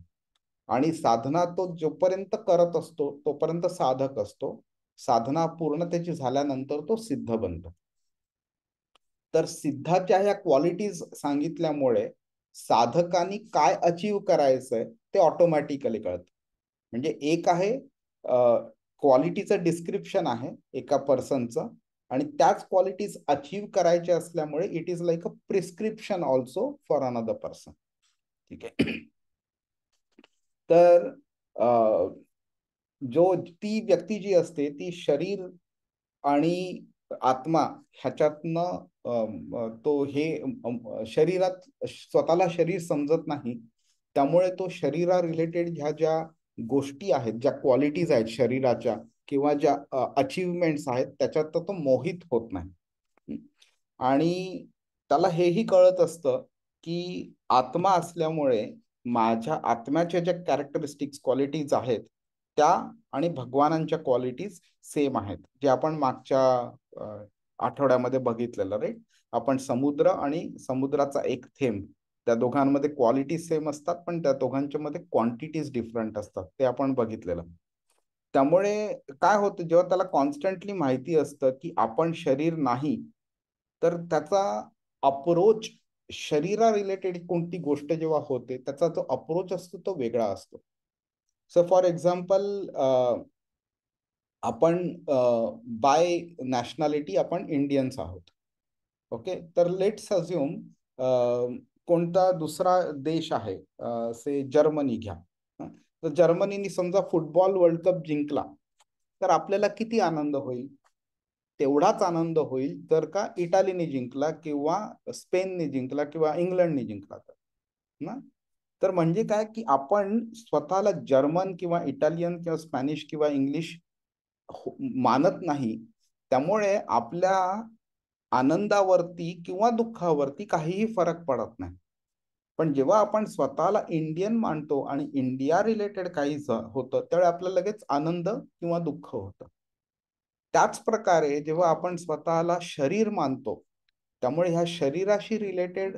आणि साधना तो जोपर्यंत करत असतो तोपर्यंत साधक असतो. साधना पूर्णतेची झाल्यानंतर तो सिद्ध बनतो. तर सिद्धाच्या ह्या क्वालिटीज सांगितल्यामुळे साधकांनी काय अचीव्ह करायचंय ते ऑटोमॅटिकली कळतं. म्हणजे एक आहे क्वालिटीचं डिस्क्रिप्शन आहे एका पर्सनचं, आणि त्याच क्वालिटीज अचीव्ह करायच्या असल्यामुळे it is like a prescription also for another person. ठीक आहे. तर ती व्यक्ती जी असते ती शरीर आणि आत्मा ह्याच्यातनं तो शरीरात स्वतःला शरीर समजत नाही. त्यामुळे तो शरीरा रिलेटेड ह्या ज्या गोष्टी आहेत, ज्या क्वालिटीज आहेत शरीराच्या किंवा ज्या अचिव्हमेंट्स आहेत त्याच्यात तो मोहित होत नाही. आणि त्याला हेही कळत असतं की आत्मा असल्यामुळे माझ्या आत्म्याच्या ज्या कॅरेक्टरिस्टिक्स क्वालिटीज आहेत त्या आणि भगवानांच्या क्वालिटीज सेम आहेत, जे आपण मागच्या आठवड्यामध्ये बघितलेलं. राईट, आपण समुद्र आणि समुद्राचा एक थेंब, त्या दोघांमध्ये क्वालिटी सेम असतात पण त्या दोघांच्या मध्ये क्वांटिटीज डिफरंट असतात, ते आपण बघितलेलं. त्यामुळे काय होतं, जेव्हा त्याला कॉन्स्टंटली माहिती असतं की आपण शरीर नाही, तर त्याचा अप्रोच शरीरा रिलेटेड कोणती गोष्ट जेव्हा होते त्याचा जो अप्रोच असतो तो वेगळा असतो. सो फॉर एक्झाम्पल, आपण बाय नॅशनॅलिटी आपण इंडियन्स आहोत. ओके, तर लेट्स अज्युम कोणता दुसरा देश आहे, से जर्मनी घ्या. तर जर्मनीने समजा फुटबॉल वर्ल्ड कप जिंकला तर आपल्याला किती आनंद होईल? तेवढाच आनंद होईल तर का इटालीने जिंकला किंवा स्पेनने जिंकला किंवा इंग्लंडने जिंकला तर ना. तर म्हणजे काय की आपण स्वतःला जर्मन किंवा इटालियन किंवा स्पॅनिश किंवा इंग्लिश मानत नाही. त्यामुळे आपल्या आनंदावरती किंवा दुःखावरती काहीही फरक पडत नाही. पण जेव्हा आपण स्वतःला इंडियन मानतो आणि इंडिया रिलेटेड काही होतं त्यावेळी आपल्याला लगेच आनंद किंवा दुःख होतं. त्याच प्रकारे जेव्हा आपण स्वतःला शरीर मानतो, त्यामुळे ह्या शरीराशी रिलेटेड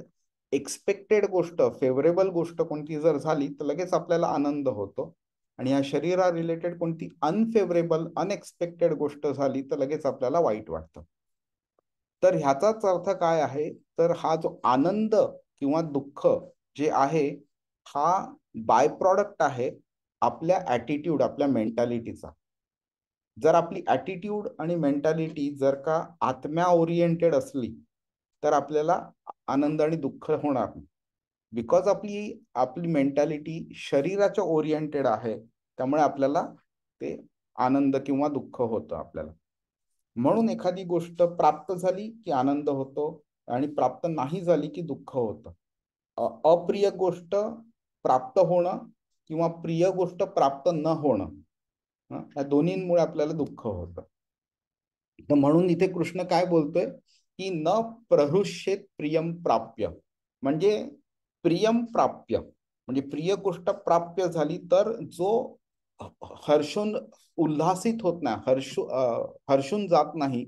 एक्सपेक्टेड गोष्ट, फेवरेबल गोष्ट कोणती जर झाली तर लगेच आपल्याला आनंद होतो. आणि ह्या शरीरा रिलेटेड कोणती अनफेवरेबल अनएक्सपेक्टेड गोष्ट झाली तर लगेच आपल्याला वाईट वाटतं. तर ह्याचाच अर्थ काय आहे, तर हा जो आनंद किंवा दुःख जे आहे हा बाय प्रॉडक्ट आहे आपल्या ॲटिट्यूड, आपल्या मेंटॅलिटीचा. जर आपली ॲटिट्यूड आणि मेंटॅलिटी जर का आत्म्या ओरिएंटेड असली तर आपल्याला आनंद आणि दुःख होणार नाही. बिकॉज आपली आपली मेंटॅलिटी शरीराच्या ओरिएंटेड आहे, त्यामुळे आपल्याला ते आनंद किंवा दुःख होतं आपल्याला. म्हणून एखादी गोष्ट प्राप्त झाली की आनंद होतो आणि प्राप्त नाही झाली की दुःख होतं. अप्रिय गोष्ट प्राप्त होणं किंवा प्रिय गोष्ट प्राप्त न होणं, या दोन्हींमुळे आपल्याला दुःख होतं. तर म्हणून इथे कृष्ण काय बोलतोय की न प्रहृष्येत प्रियम प्राप्य, म्हणजे प्रियम प्राप्य म्हणजे प्रिय गोष्ट प्राप्य झाली तर जो हर्षून उल्हासित होत नाही, हर्षून जात नाही,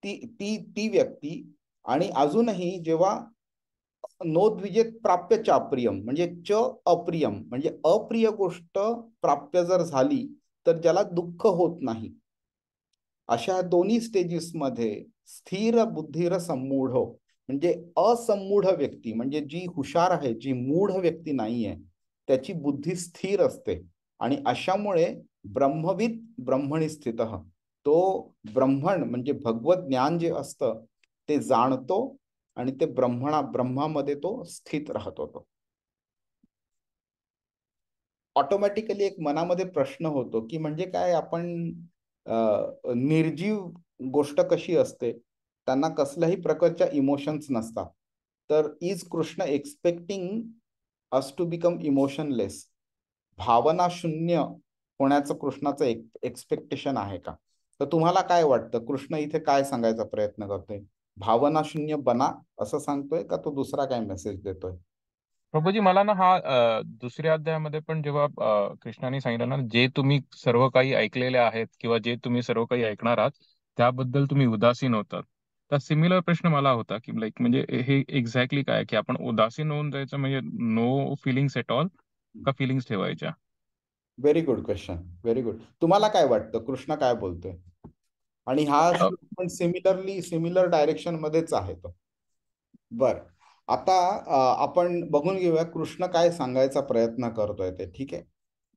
ती ती ती व्यक्ती. आणि अजूनही जेव्हा नोद्विजेत प्राप्य चाप्रियम म्हणजे च अप्रियम म्हणजे अप्रिय गोष्ट प्राप्य जर झाली तर ज्याला दुःख होत नाही, अशा दोन्ही स्टेजेस मध्ये स्थिर बुद्धीर संमूढ म्हणजे असमूढ व्यक्ती, म्हणजे जी हुशार आहे, जी मूढ व्यक्ती नाहीये, त्याची बुद्धी स्थिर असते. आणि अशामुळे ब्रह्मविद ब्रह्मणी स्थित, तो ब्रह्मण म्हणजे भगवत ज्ञान जे असतं ते जाणतो आणि ते ब्रह्मामध्ये तो स्थित राहत होतो. ऑटोमॅटिकली एक मनामध्ये प्रश्न होतो की म्हणजे काय, आपण निर्जीव गोष्ट कशी असते, त्यांना कसल्याही प्रकारच्या इमोशन्स नसतात, तर is Krishna expecting us to become emotionless, भावना शून्य होण्याचं कृष्णाचं एक्सपेक्टेशन आहे का? तर तुम्हाला काय वाटतं, कृष्ण इथे काय सांगायचा प्रयत्न करतोय? भावना शून्य बना असं सांगतोय का तो दुसरा काय मेसेज देतोय? प्रभूजी, मला ना हा दुसऱ्या अध्यायामध्ये पण जेव्हा कृष्णाने सांगितलं ना, जे तुम्ही सर्व काही ऐकलेले आहेत किंवा जे तुम्ही सर्व काही ऐकणार आहात त्याबद्दल तुम्ही उदासीन होतात, तर सिमिलर प्रश्न मला होता की लाईक म्हणजे हे एक्झॅक्टली काय, की आपण उदासीन होऊन जायचं म्हणजे नो फिलिंग्स एट ऑल, का फिलिंग्स ठेवायच्या? Very good question, very good. तुम्हाला काय वाटतं कृष्ण काय बोलतोय? आणि हा अ, पण सिमिलर डायरेक्शन मध्येच आहे तो. बर, आता आपण बघून घेऊया कृष्ण काय सांगायचा प्रयत्न करतोय ते. ठीक आहे,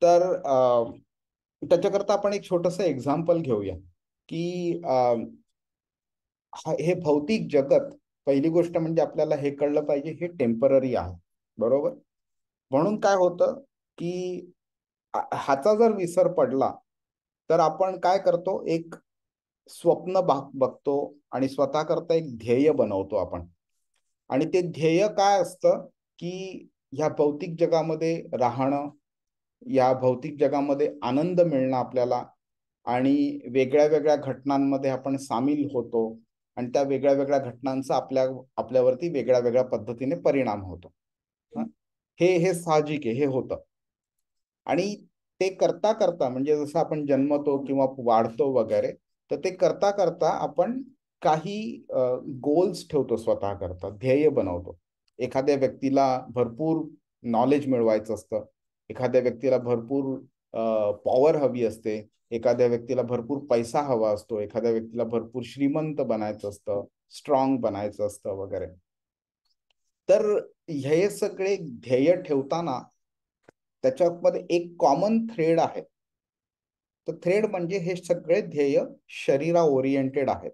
तर त्याच्याकरता आपण एक छोटस एक्झाम्पल घेऊया की हे भौतिक जगत, पहिली गोष्ट म्हणजे आपल्याला हे कळलं पाहिजे हे टेम्पररी आहे, बरोबर. म्हणून काय होतं की ह्याचा जर विसर पडला तर आपण काय करतो, एक स्वप्न बघतो आणि स्वतः करता एक ध्येय बनवतो आपण. आणि ते ध्येय काय असतं की ह्या भौतिक जगामध्ये राहणं, या भौतिक जगामध्ये आनंद मिळणं आपल्याला, आणि वेगळ्या वेगळ्या घटनांमध्ये आपण सामील होतो आणि त्या वेगळ्या वेगळ्या घटनांचा आपल्यावरती वेगळ्या वेगळ्या पद्धतीने परिणाम होतो. हं? हे साहजिक आहे, हे होतं. आणि ते करता करता, म्हणजे जसं आपण जन्मतो किंवा वाढतो वगैरे, तर ते करता करता आपण काही गोल्स ठेवतो, स्वतः करता ध्येय बनवतो. एखाद्या व्यक्तीला भरपूर नॉलेज मिळवायचं असतं, एखाद्या व्यक्तीला भरपूर पॉवर हवी असते, एखाद्या व्यक्तीला भरपूर पैसा हवा असतो, एखाद्या व्यक्तीला भरपूर श्रीमंत बनायचं असतं, स्ट्रॉंग बनायचं असतं वगैरे. तर हे सगळे ध्येय ठेवताना त्याच्यामध्ये एक कॉमन थ्रेड आहे. तर थ्रेड म्हणजे हे सगळे ध्येय शरीरा ओरिएंटेड आहेत.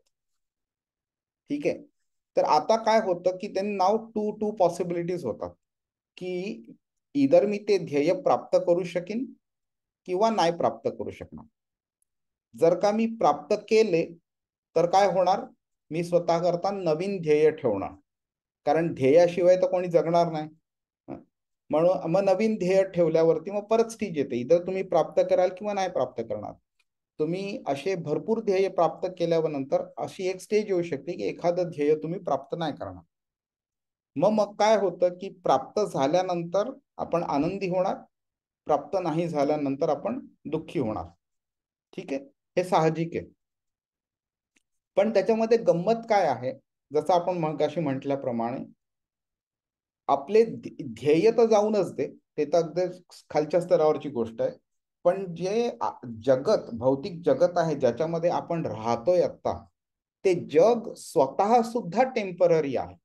ठीक आहे. तर आता काय होतं की त्यांनी नाव टू पॉसिबिलिटीज होतात, की इधर मी ते ध्येय प्राप्त करू शकीन किंवा नाही प्राप्त करू शकणार. जर का मी प्राप्त केले तर काय होणार, मी स्वतः करता नवीन ध्येय ठेवणार, कारण ध्येयाशिवाय तर कोणी जगणार नाही. म्हणून मग नवीन ध्येय ठेवल्यावरती मग परत स्टेज येते, इतर तुम्ही प्राप्त कराल किंवा नाही प्राप्त करणार. तुम्ही असे भरपूर ध्येय प्राप्त केल्यानंतर अशी एक स्टेज येऊ शकते की एखादं ध्येय तुम्ही प्राप्त नाही करणार. मग काय होतं की प्राप्त झाल्यानंतर आपण आनंदी होणार, प्राप्त नाही झाल्यानंतर आपण दुःखी होणार. ठीक आहे, हे साहजिक आहे. पण त्याच्यामध्ये गंमत काय आहे, जसं आपण मगाशी म्हटल्याप्रमाणे आपले ध्येय तर जाऊनच दे, ते तर अगदी खालच्या स्तरावरची गोष्ट आहे. पण जे जगत, भौतिक जगत आहे ज्याच्यामध्ये आपण राहतोय आता, ते जग स्वतः सुद्धा टेम्पररी आहे.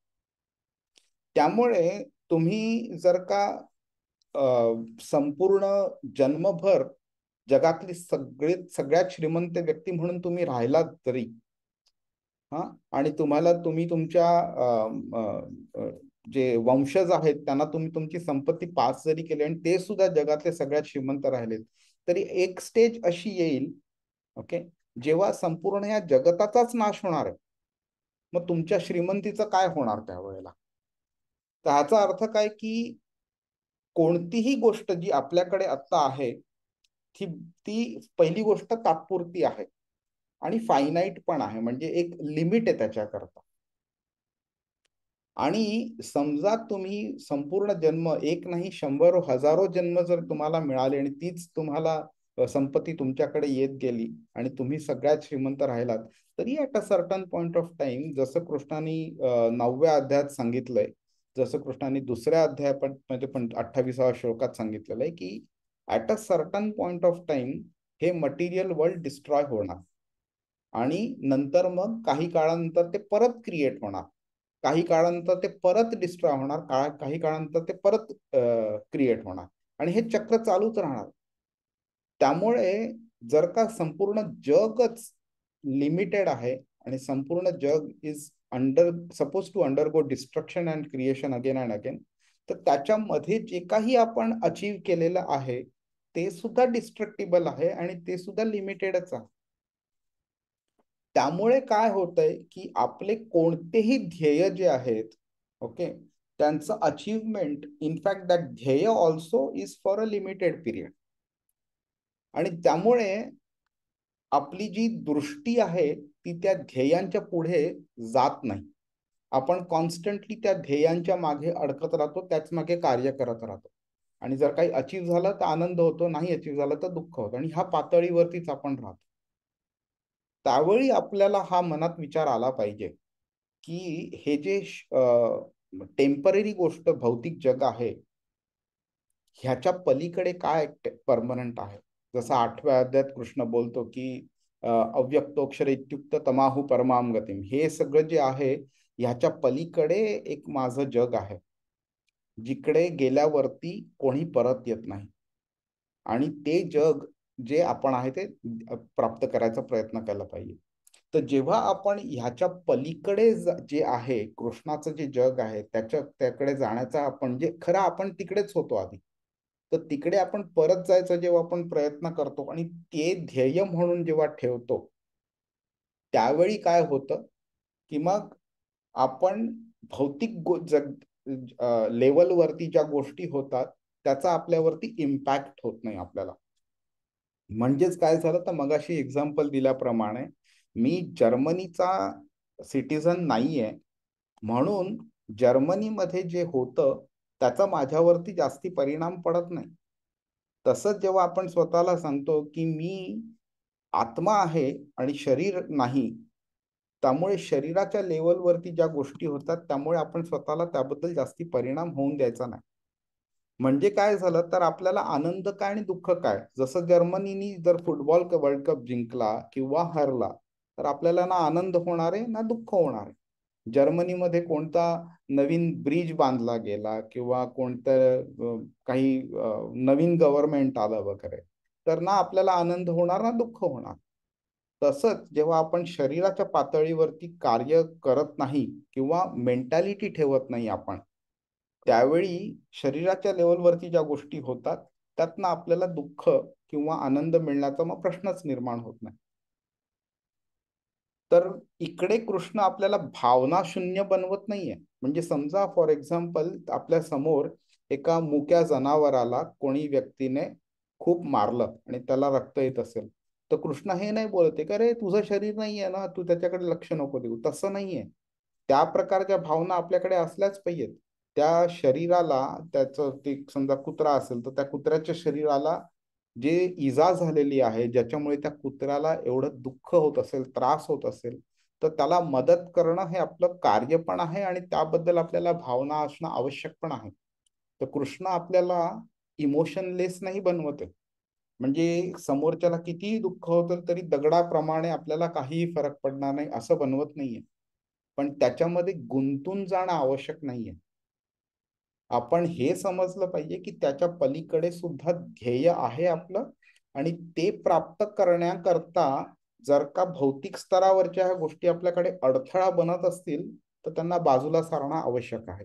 त्यामुळे तुम्ही जर का संपूर्ण जन्मभर जगातली सगळ्यात श्रीमंत व्यक्ती म्हणून तुम्ही राहिलात तरी, हा, आणि तुम्ही तुमच्या जे वंशज आहेत त्यांना तुम्ही तुमची संपत्ती पास जरी केली आणि ते सुद्धा जगातले सगळ्यात श्रीमंत राहिलेत, तरी एक स्टेज अशी येईल, ओके, जेव्हा संपूर्ण या जगताचाच नाश होणार आहे. मग तुमच्या श्रीमंतीचं काय होणार त्यावेळेला? तर ह्याचा अर्थ काय की कोणतीही गोष्ट जी आपल्याकडे आता आहे ती ती पहिली गोष्ट तात्पुरती आहे आणि फायनाईट पण आहे, म्हणजे एक लिमिट आहे त्याच्याकरता. आणि समजा तुम्ही संपूर्ण जन्म, एक नाही 100 हजारो जन्म जर तुम्हाला मिळाले आणि तीच तुम्हाला संपत्ती तुमच्याकडे येत गेली आणि तुम्ही सगळ्यात श्रीमंत राहिलात, तरी at a certain point of time, जसं कृष्णाने 9व्या अध्यायात सांगितलंय, जसं कृष्णाने दुसऱ्या अध्यायात म्हणजे 28व्या श्लोकात सांगितलेलं आहे की at a certain point of time हे मटेरियल वर्ल्ड डिस्ट्रॉय होणार आणि नंतर मग काही काळानंतर ते परत क्रिएट होणार, काही काळानंतर ते परत डिस्ट्रॉय होणार, काही काळानंतर ते परत क्रिएट होणार, आणि हे चक्र चालूच राहणार. त्यामुळे जर का संपूर्ण जगच लिमिटेड आहे आणि संपूर्ण जग is suppose to undergo destruction and creation again and again, तर त्याच्यामध्ये जे काही आपण अचीव केलेलं आहे ते सुद्धा डिस्ट्रक्टिबल आहे आणि ते सुद्धा लिमिटेडच आहे. त्यामुळे काय होतंय की आपले कोणतेही ध्येय जे आहेत, ओके, त्यांचं अचीवमेंट, इनफॅक्ट दॅट ध्येय also is for a limited period. आणि त्यामुळे आपली जी दृष्टी आहे ती त्या ध्येयांच्या पुढे जात नाही. आपण कॉन्स्टंटली त्या ध्येयांच्या मागे अडकत राहतो, त्याच मागे कार्य करत राहतो. आणि जर काही अचीव झालं तर आनंद होतो, नाही अचीव झालं तर दुःख होतं, आणि ह्या पातळीवरतीच आपण राहतो. त्यावेळी आपल्याला हा मनात विचार आला पाहिजे की हे जे टेम्पररी गोष्ट भौतिक जग आहे, ह्याच्या पलीकडे काय परमनंट आहे. जसं 8व्या अध्यायात कृष्ण बोलतो की अव्यक्तोक्षर इत्युक्त तमाहु परमाम गतिम, हे सगळं जे आहे ह्याच्या पलीकडे एक माझं जग आहे, जिकडे गेल्यावरती कोणी परत येत नाही, आणि ते जग जे आपण आहे ते प्राप्त करायचा प्रयत्न केला पाहिजे. तर जेव्हा आपण ह्याच्या पलीकडे जे आहे, कृष्णाचं जे जग आहे त्याकडे जाण्याचा आपण जे खरं आपण तिकडेच होतो आधी. तर तिकडे आपण परत जायचा जेव्हा आपण प्रयत्न करतो आणि ते ध्येय म्हणून जेव्हा ठेवतो, त्यावेळी काय होतं, की मग आपण भौतिक लेवलवरती ज्या गोष्टी होतात, त्याचा आपल्यावरती इम्पॅक्ट होत नाही आपल्याला. म्हणजेच काय झालं, तर मगाशी एक्झाम्पल दिल्याप्रमाणे मी जर्मनीचा सिटिझन नाहीये, म्हणून जर्मनीमध्ये जे होतं त्याचा माझ्यावरती जास्ती परिणाम पडत नाही. तसंच जेव्हा आपण स्वतःला सांगतो की मी आत्मा आहे आणि शरीर नाही, त्यामुळे शरीराच्या लेवलवरती ज्या गोष्टी होतात त्यामुळे आपण स्वतःला त्याबद्दल जास्ती परिणाम होऊन द्यायचा नाही. म्हणजे काय झालं, तर आपल्याला आनंद काय आणि दुःख काय, जसं जर्मनीनी जर फुटबॉल वर्ल्ड कप जिंकला किंवा हरला, तर आपल्याला ना आनंद होणार आहे ना दुःख होणार आहे. जर्मनीमध्ये कोणता नवीन ब्रिज बांधला गेला किंवा कोणतं काही नवीन गव्हर्नमेंट आलं वगैरे, तर ना आपल्याला आनंद होणार ना दुःख होणार. तसंच जेव्हा आपण शरीराच्या पातळीवरती कार्य करत नाही किंवा मेंटॅलिटी ठेवत नाही आपण, त्यावेळी शरीराच्या लेवलवरती ज्या गोष्टी होतात त्यातनं आपल्याला दुःख किंवा आनंद मिळण्याचा मग प्रश्नच निर्माण होत नाही. तर इकडे कृष्ण आपल्याला भावना शून्य बनवत नाहीये. म्हणजे समजा फॉर एक्झाम्पल आपल्या समोर एका मुक्या जनावराला कोणी व्यक्तीने खूप मारलं आणि त्याला रक्त येत असेल, तर कृष्ण हे नाही बोलते का रे तुझं शरीर नाहीये ना, तू त्याच्याकडे लक्ष नको देऊ. तसं नाहीये. त्या प्रकारच्या भावना आपल्याकडे असल्याच पाहिजेत. त्या शरीराला, त्याचं ते समजा कुत्रा असेल तर त्या कुत्र्याच्या शरीराला जे इजा झालेली आहे, ज्याच्यामुळे त्या कुत्र्याला एवढं दुःख होत असेल, त्रास होत असेल, तर त्याला मदत करणं हे आपलं कार्य पण आहे आणि त्याबद्दल आपल्याला भावना असणं आवश्यक पण आहे. तर कृष्ण आपल्याला इमोशनलेस नाही बनवत आहे. म्हणजे समोरच्याला कितीही दुःख होतं तरी दगडाप्रमाणे आपल्याला काहीही फरक पडणार नाही असं बनवत नाहीये. पण त्याच्यामध्ये गुंतून जाणं आवश्यक नाहीये. आपण हे समजलं पाहिजे की त्याच्या पलीकडे सुद्धा ध्येय आहे आपलं आणि ते प्राप्त करण्याकरता जर का भौतिक स्तरावरच्या ह्या गोष्टी आपल्याकडे अडथळा बनत असतील तर त्यांना बाजूला सारणं आवश्यक आहे.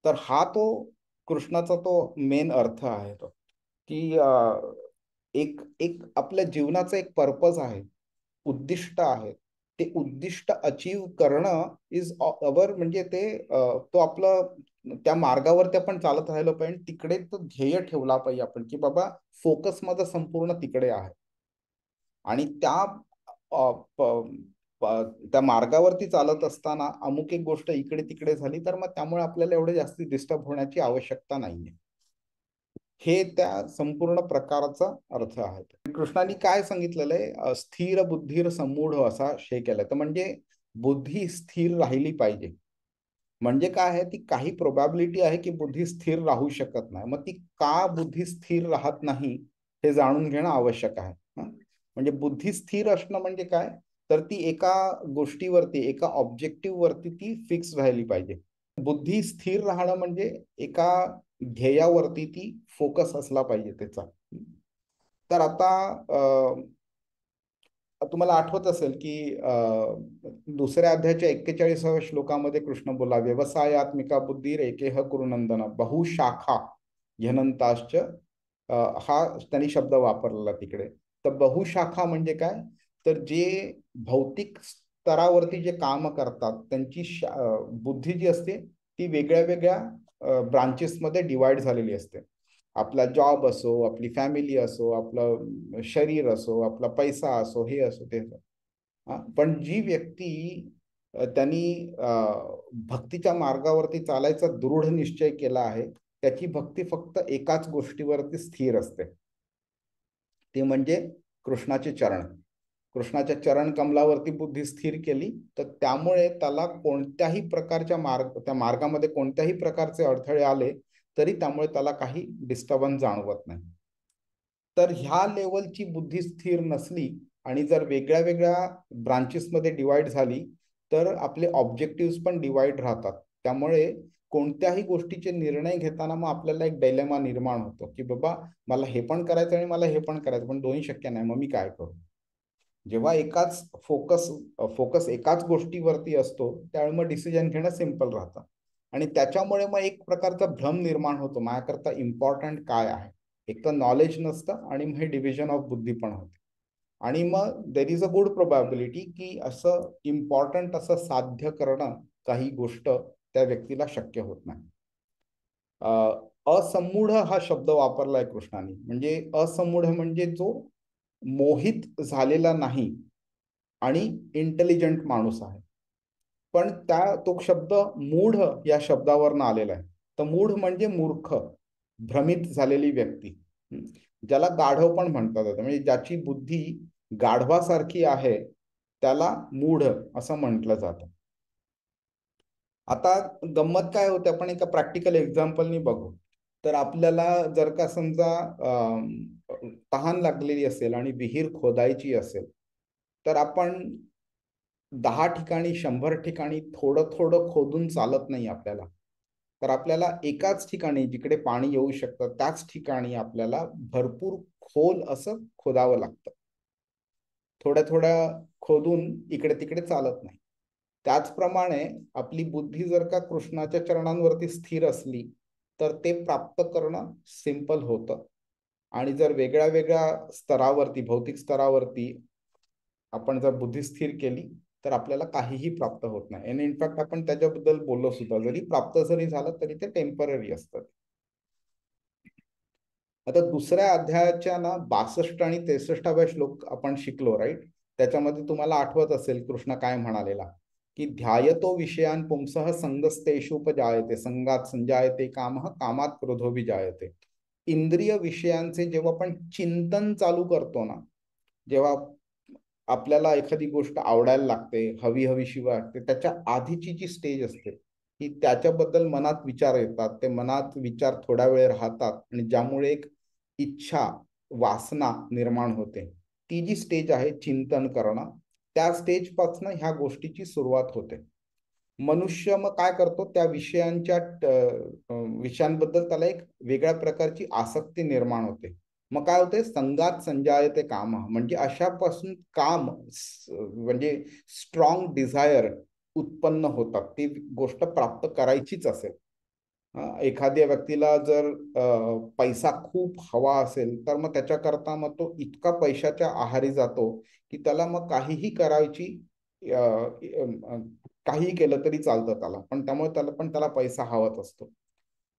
तर हा तो कृष्णाचा तो मेन अर्थ आहे तो, की एक एक आपल्या जीवनाचा एक पर्पज आहे, उद्दिष्ट आहे. ते उद्दिष्ट अचीव करणं इज अवर, म्हणजे ते तो आपलं त्या मार्गावरती आपण चालत राहिलो पाहिजे. तिकडे तो ध्येय ठेवला पाहिजे आपण, की बाबा फोकस माझा संपूर्ण तिकडे आहे. आणि अ, प- त्या मार्गावरती चालत असताना अमुक एक गोष्ट इकडे तिकडे झाली तर मग त्यामुळे आपल्याला एवढे जास्त डिस्टर्ब होण्याची आवश्यकता नाहीये. हे त्या संपूर्ण प्रकाराचा अर्थ आहे. कृष्णाने काय सांगितलेलं आहे, स्थिर बुद्धीर समूढ असा हे केलाय. तर म्हणजे बुद्धी स्थिर राहिली पाहिजे. म्हणजे काय आहे, ती काही प्रोबॅबिलिटी आहे की बुद्धी स्थिर राहू शकत नाही. मग ती का बुद्धी स्थिर राहत नाही हे जाणून घेणं आवश्यक आहे. म्हणजे बुद्धी स्थिर असणं म्हणजे काय, तर ती एका गोष्टीवरती, एका ऑब्जेक्टिव्ह वरती ती फिक्स राहिली पाहिजे. बुद्धी स्थिर राहणं म्हणजे एका ध्येयावरती ती फोकस असला पाहिजे त्याचा. तर आता तुम्हाला आठवत असेल की दुसऱ्या अध्यायाच्या 41व्या श्लोकामध्ये कृष्ण बोला, व्यवसायात्मिका बुद्धीर एकेह कुरुनंदन बहुशाखा ह्यनंताश्च, हा त्यांनी शब्द वापरलेला तिकडे. तर बहुशाखा म्हणजे काय, तर जे भौतिक स्तरावरती जे काम करतात त्यांची बुद्धी जी असते ती वेगळ्या वेगळ्या ब्रांचेसमध्ये डिवाइड झालेली असते. आपला जॉब असो, आपली फॅमिली असो, आपलं शरीर असो, आपला पैसा असो, हे असो ते असो. पण जी व्यक्ती त्यांनी भक्तीच्या मार्गावरती चालायचा दृढ निश्चय केला आहे, त्याची भक्ती फक्त एकाच गोष्टीवरती स्थिर असते, ते म्हणजे कृष्णाचे चरण. कृष्णाच्या चरण कमलावरती बुद्धी स्थिर केली तर त्यामुळे त्याला कोणत्याही प्रकारच्या त्या मार्गामध्ये कोणत्याही प्रकारचे अडथळे आले तरी त्यामुळे त्याला काही डिस्टर्बन्स जाणवत नाही. तर ह्या लेवलची बुद्धी स्थिर नसली आणि जर वेगळ्या वेगळ्या ब्रांचेसमध्ये डिवाइड झाली तर आपले ऑब्जेक्टिव्ह पण डिवाइड राहतात. त्यामुळे कोणत्याही गोष्टीचे निर्णय घेताना मग आपल्याला एक डायलेमा निर्माण होतो की बाबा मला हे पण करायचं आणि मला हे पण करायचं, पण दोन्ही शक्य नाही, मग मी काय करू. जेव्हा एकाच फोकस एकाच गोष्टीवरती असतो त्यावेळी मग डिसिजन घेणं सिम्पल राहतं. आणि त्याच्यामुळे मग एक प्रकारचा भ्रम निर्माण होतो, माझ्याकरता इम्पॉर्टंट काय आहे. एक तर नॉलेज नसतं आणि मग हे डिव्हिजन ऑफ बुद्धी पण होते. आणि मग there is a good probability की असं इम्पॉर्टंट असं साध्य करणं काही गोष्ट त्या व्यक्तीला शक्य होत नाही. असमूढ हा शब्द वापरलाय कृष्णाने. म्हणजे असमूढ म्हणजे जो मोहित झालेला नाही आणि इंटेलिजंट माणूस आहे. पण तो शब्द मूढ या शब्दावरनं आलेला आहे. तर मूढ म्हणजे मूर्ख, भ्रमित झालेली व्यक्ती. ज्याला गाढव पण म्हणतात. म्हणजे ज्याची बुद्धी गाढवासारखी आहे त्याला मूढ असं म्हटलं जातं. आता गंमत काय होते, आपण एका प्रॅक्टिकल एक्झाम्पलनी बघू. तर आपल्याला जर का समजा तहान लागलेली असेल आणि विहीर खोदायची असेल, तर आपण 10 ठिकाणी 100 ठिकाणी थोडं थोडं खोदून चालत नाही आपल्याला. तर आपल्याला एकाच ठिकाणी जिकडे पाणी येऊ शकतं त्याच ठिकाणी आपल्याला भरपूर खोल असं खोदावं लागतं. थोड्या थोड्या खोदून इकडे तिकडे चालत नाही. त्याचप्रमाणे आपली बुद्धी जर का कृष्णाच्या चरणांवरती स्थिर असली तर ते प्राप्त करणं सिंपल होतं. आणि जर वेगळ्या वेगळ्या स्तरावरती, भौतिक स्तरावरती आपण जर बुद्धी स्थिर केली तर आपल्याला काहीही प्राप्त होत नाही. आणि इनफॅक्ट आपण त्याच्याबद्दल बोललो सुद्धा, जरी प्राप्त जरी झालं तरी ते टेम्पररी असतं. आता दुसऱ्या अध्यायाच्या ना 62 आणि 63व्या श्लोक आपण शिकलो, राईट. त्याच्यामध्ये तुम्हाला आठवत असेल कृष्ण काय म्हणालेला, की ध्यायतो विषयान पुंसः संगस्तेषुपजायते संगात संजायते कामः कामात क्रोधो विजायते. इंद्रिय विषयांचे जेव्हा आपण चिंतन चालू करतो ना, जेव्हा आपल्याला एखादी गोष्ट आवडायला लागते, हवी हवीशी वाटते, त्याच्या आधीची जी स्टेज असते की त्याच्याबद्दल मनात विचार येतात, ते मनात विचार थोडा वेळ राहतात आणि ज्यामुळे एक इच्छा, वासना निर्माण होते, ती जी स्टेज आहे चिंतन करणं, त्या स्टेजपासून ह्या गोष्टीची सुरुवात होते. मनुष्य मग काय करतो, त्या विषयांबद्दल त्याला एक वेगळ्या प्रकारची आसक्ती निर्माण होते. मग काय होते, संगात संजायते काम, म्हणजे अशापासून काम म्हणजे स्ट्रॉंग डिझायर उत्पन्न होतात, ती गोष्ट प्राप्त करायचीच असेल. एखाद्या व्यक्तीला जर पैसा खूप हवा असेल तर मग त्याच्याकरता मग तो इतका पैशाच्या आहारी जातो की त्याला मग काहीही करायची, काहीही केलं तरी चालतं त्याला, पण त्याला पैसा हवाच असतो.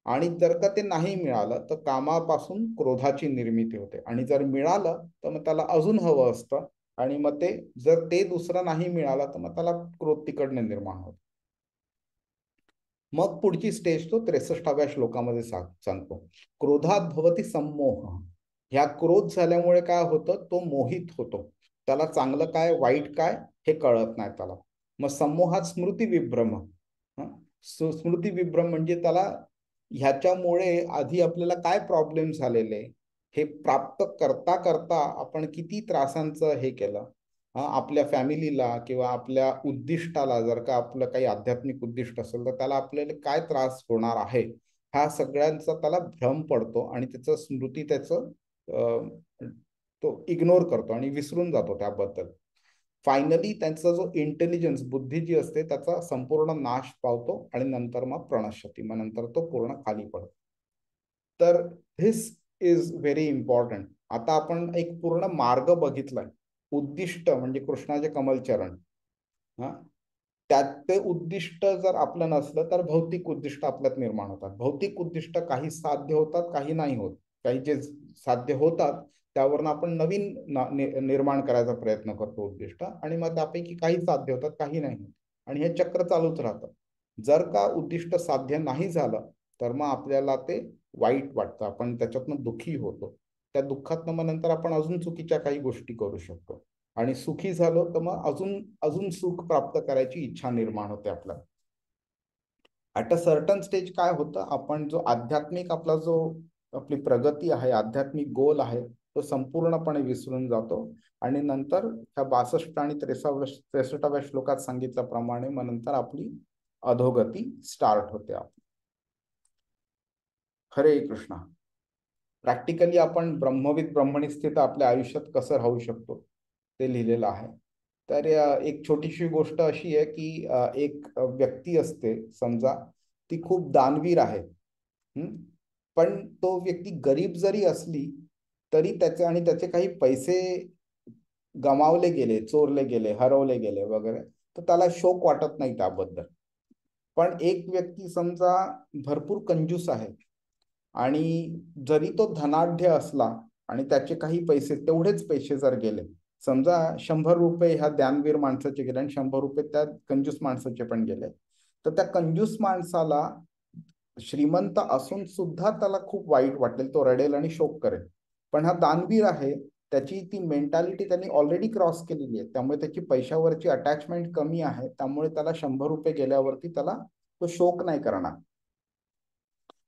आणि जर का ते नाही मिळालं तर कामापासून क्रोधाची निर्मिती होते, आणि जर मिळालं तर मग त्याला अजून हवं असतं, आणि मग ते जर ते दुसरं नाही मिळालं तर मग त्याला क्रोध तिकडनं निर्माण होतो. मग पुढची स्टेज तो 63व्या श्लोकामध्ये सांगतो. क्रोधात भवती सम्मोह. ह्या क्रोध झाल्यामुळे काय होतं, तो मोहित होतो. त्याला चांगलं काय वाईट काय हे कळत नाही त्याला. मग सम्मोहात स्मृती विभ्रम. स्मृती विभ्रम म्हणजे त्याला ह्याच्यामुळे आधी आपल्याला काय प्रॉब्लेम झालेले हे प्राप्त करता करता आपण किती त्रासांचं हे केलं. आपल्या फॅमिलीला किंवा आपल्या उद्दिष्टाला, जर का आपलं काही आध्यात्मिक उद्दिष्ट असेल तर त्याला आपल्याला काय त्रास होणार आहे, ह्या सगळ्यांचा त्याला भ्रम पडतो आणि त्याचं स्मृती त्याचं तो इग्नोर करतो आणि विसरून जातो त्याबद्दल. फायनली त्यांचा जो इंटेलिजन्स, बुद्धी जी असते, त्याचा संपूर्ण नाश पावतो आणि नंतर मग प्रणश्यती, मग नंतर तो पूर्ण खाली पडतो. तर धिस इज व्हेरी इम्पॉर्टंट. आता आपण एक पूर्ण मार्ग बघितलाय. उद्दिष्ट म्हणजे कृष्णाचे कमलचरण. हा, त्यात ते उद्दिष्ट जर आपलं नसलं तर भौतिक उद्दिष्ट आपल्यात निर्माण होतात. भौतिक उद्दिष्ट काही साध्य होतात, काही नाही होत. काही जे साध्य होतात त्यावरून आपण नवीन निर्माण करायचा प्रयत्न करतो उद्दिष्ट, आणि मग त्यापैकी काही साध्य होतात, काही नाही होत, आणि हे चक्र चालूच राहतं. जर का उद्दिष्ट साध्य नाही झालं तर मग आपल्याला ते वाईट वाटतं, आपण त्याच्यातनं दुःखी होतो. त्या दुःखातनं मग नंतर आपण अजून चुकीच्या काही गोष्टी करू शकतो, आणि सुखी झालो तर मग अजून अजून सुख प्राप्त करायची इच्छा निर्माण होते आपल्याला. ॲट अ सर्टन स्टेज काय होतं, आपण जो आध्यात्मिक आपला जो आपली प्रगती आहे, आध्यात्मिक गोल आहे, तो संपूर्णपणे विसरून जातो. आणि नंतर ह्या 62 आणि 63व्या श्लोकात सांगितल्याप्रमाणे मग नंतर आपली अधोगती स्टार्ट होते आपली. हरे कृष्णा. प्रॅक्टिकली आपण ब्रह्मविद ब्रह्मणी स्थित आपल्या आयुष्यात कसं राहू शकतो ते लिहिलेलं आहे. तर एक छोटीशी गोष्ट अशी आहे की एक व्यक्ती असते समजा, ती खूप दानवीर आहे. हम्म? पण तो व्यक्ती गरीब जरी असली तरी त्याचे काही पैसे गमावले गेले, चोरले गेले, हरवले गेले वगैरे, तर त्याला शोक वाटत नाही त्याबद्दल. पण एक व्यक्ती समजा भरपूर कंजूस आहे आणि जरी तो धनाढ्य असला आणि त्याचे काही पैसे, तेवढेच पैसे जर गेले, समजा 100 रुपये ह्या दानवीर माणसाचे गेले आणि 100 रुपये त्या कंजूस माणसाचे पण गेले, तर त्या कंजूस माणसाला श्रीमंत असून सुद्धा त्याला खूप वाईट वाटेल, तो रडेल आणि शोक करेल. पण हा दानवीर आहे, त्याची ती मेंटॅलिटी त्यांनी ऑलरेडी क्रॉस केलेली आहे, त्यामुळे त्याची पैशावरची अटॅचमेंट कमी आहे, त्यामुळे त्याला 100 रुपये गेल्यावरती त्याला तो शोक नाही करणार.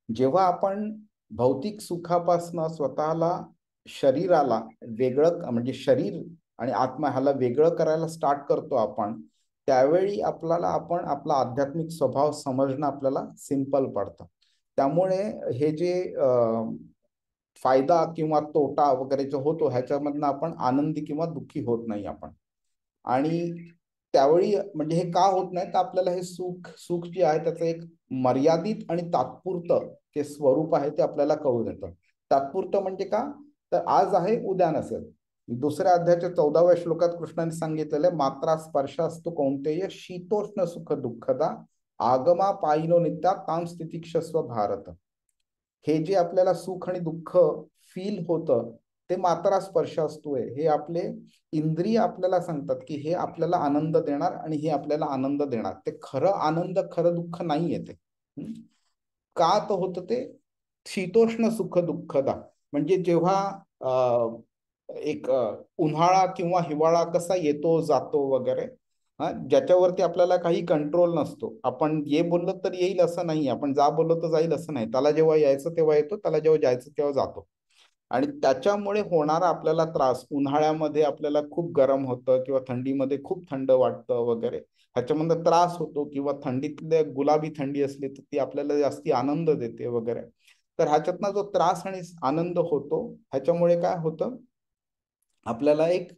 जेव्हा आपण भौतिक सुखापासनं स्वतःला, शरीराला वेगळं, म्हणजे शरीर आणि आत्मा ह्याला वेगळं करायला स्टार्ट करतो आपण, त्यावेळी आपण आपला आध्यात्मिक स्वभाव समजणं आपल्याला सिंपल पडतं. त्यामुळे हे जे फायदा किंवा तोटा वगैरे जो होतो, ह्याच्यामधनं आपण आनंदी किंवा दुःखी होत नाही आपण. आणि त्यावेळी म्हणजे हे का होत नाही, तर आपल्याला हे सुख सुख जे आहे त्याचं एक मर्यादित आणि तात्पुरतं जे स्वरूप आहे ते आपल्याला कळून येतं. तात्पुरतं म्हणजे का, तर आज आहे उद्या नसेल. दुसऱ्या अध्यायाच्या 14व्या श्लोकात कृष्णाने सांगितलेलं आहे, मात्रा स्पर्शास्तु कौंतेय शीतोष्ण सुख दुःखदा आगमा पायिनो नित्या ताम स्थितिक्षस्व भारत. हे जे आपल्याला सुख आणि दुःख फील होतं, ते मात्रा स्पर्श असतोय. हे आपले इंद्रिय आपल्याला सांगतात की हे आपल्याला आनंद देणार आणि हे आपल्याला आनंद देणार. ते खरं आनंद, खरं दुःख नाही येते. का तर होतं ते शीतोष्ण सुख दुःखदा. म्हणजे जेव्हा एक उन्हाळा किंवा हिवाळा कसा येतो जातो वगैरे, ज्याच्यावरती आपल्याला काही कंट्रोल नसतो. आपण ये बोललो तर येईल असं नाही, आपण जा बोललो तर जाईल असं नाही. त्याला जेव्हा यायचं तेव्हा येतो, त्याला जेव्हा जायचं तेव्हा जातो. आणि त्याच्यामुळे होणारा आपल्याला त्रास, उन्हाळ्यामध्ये आपल्याला खूप गरम होतं किंवा थंडीमध्ये खूप थंड वाटतं वगैरे, ह्याच्यामध्ये त्रास होतो. किंवा थंडीतले गुलाबी थंडी असली तर ती आपल्याला जास्ती आनंद देते वगैरे. तर ह्याच्यातनं जो त्रास आणि आनंद होतो, ह्याच्यामुळे काय होतं, आपल्याला एक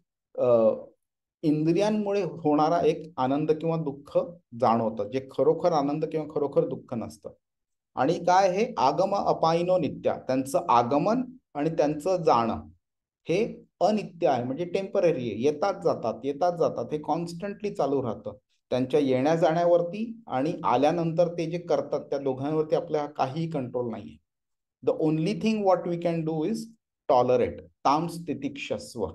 इंद्रियांमुळे होणारा एक आनंद किंवा दुःख जाणवतं, जे खरोखर आनंद किंवा खरोखर दुःख नसतं. आणि काय, हे आगम अपायिनो नित्या, त्यांचं आगमन आणि त्यांचं जाणं हे अनित्य आहे, म्हणजे टेम्पररी आहे. येतात जातात, येतात जातात, हे कॉन्स्टंटली चालू राहतं. त्यांच्या येण्या जाण्यावरती आणि आल्यानंतर ते जे करतात त्या दोघांवरती आपला काहीही कंट्रोल नाहीये. The only thing what we can do is tolerate, ताम स्थितिक्षस्व.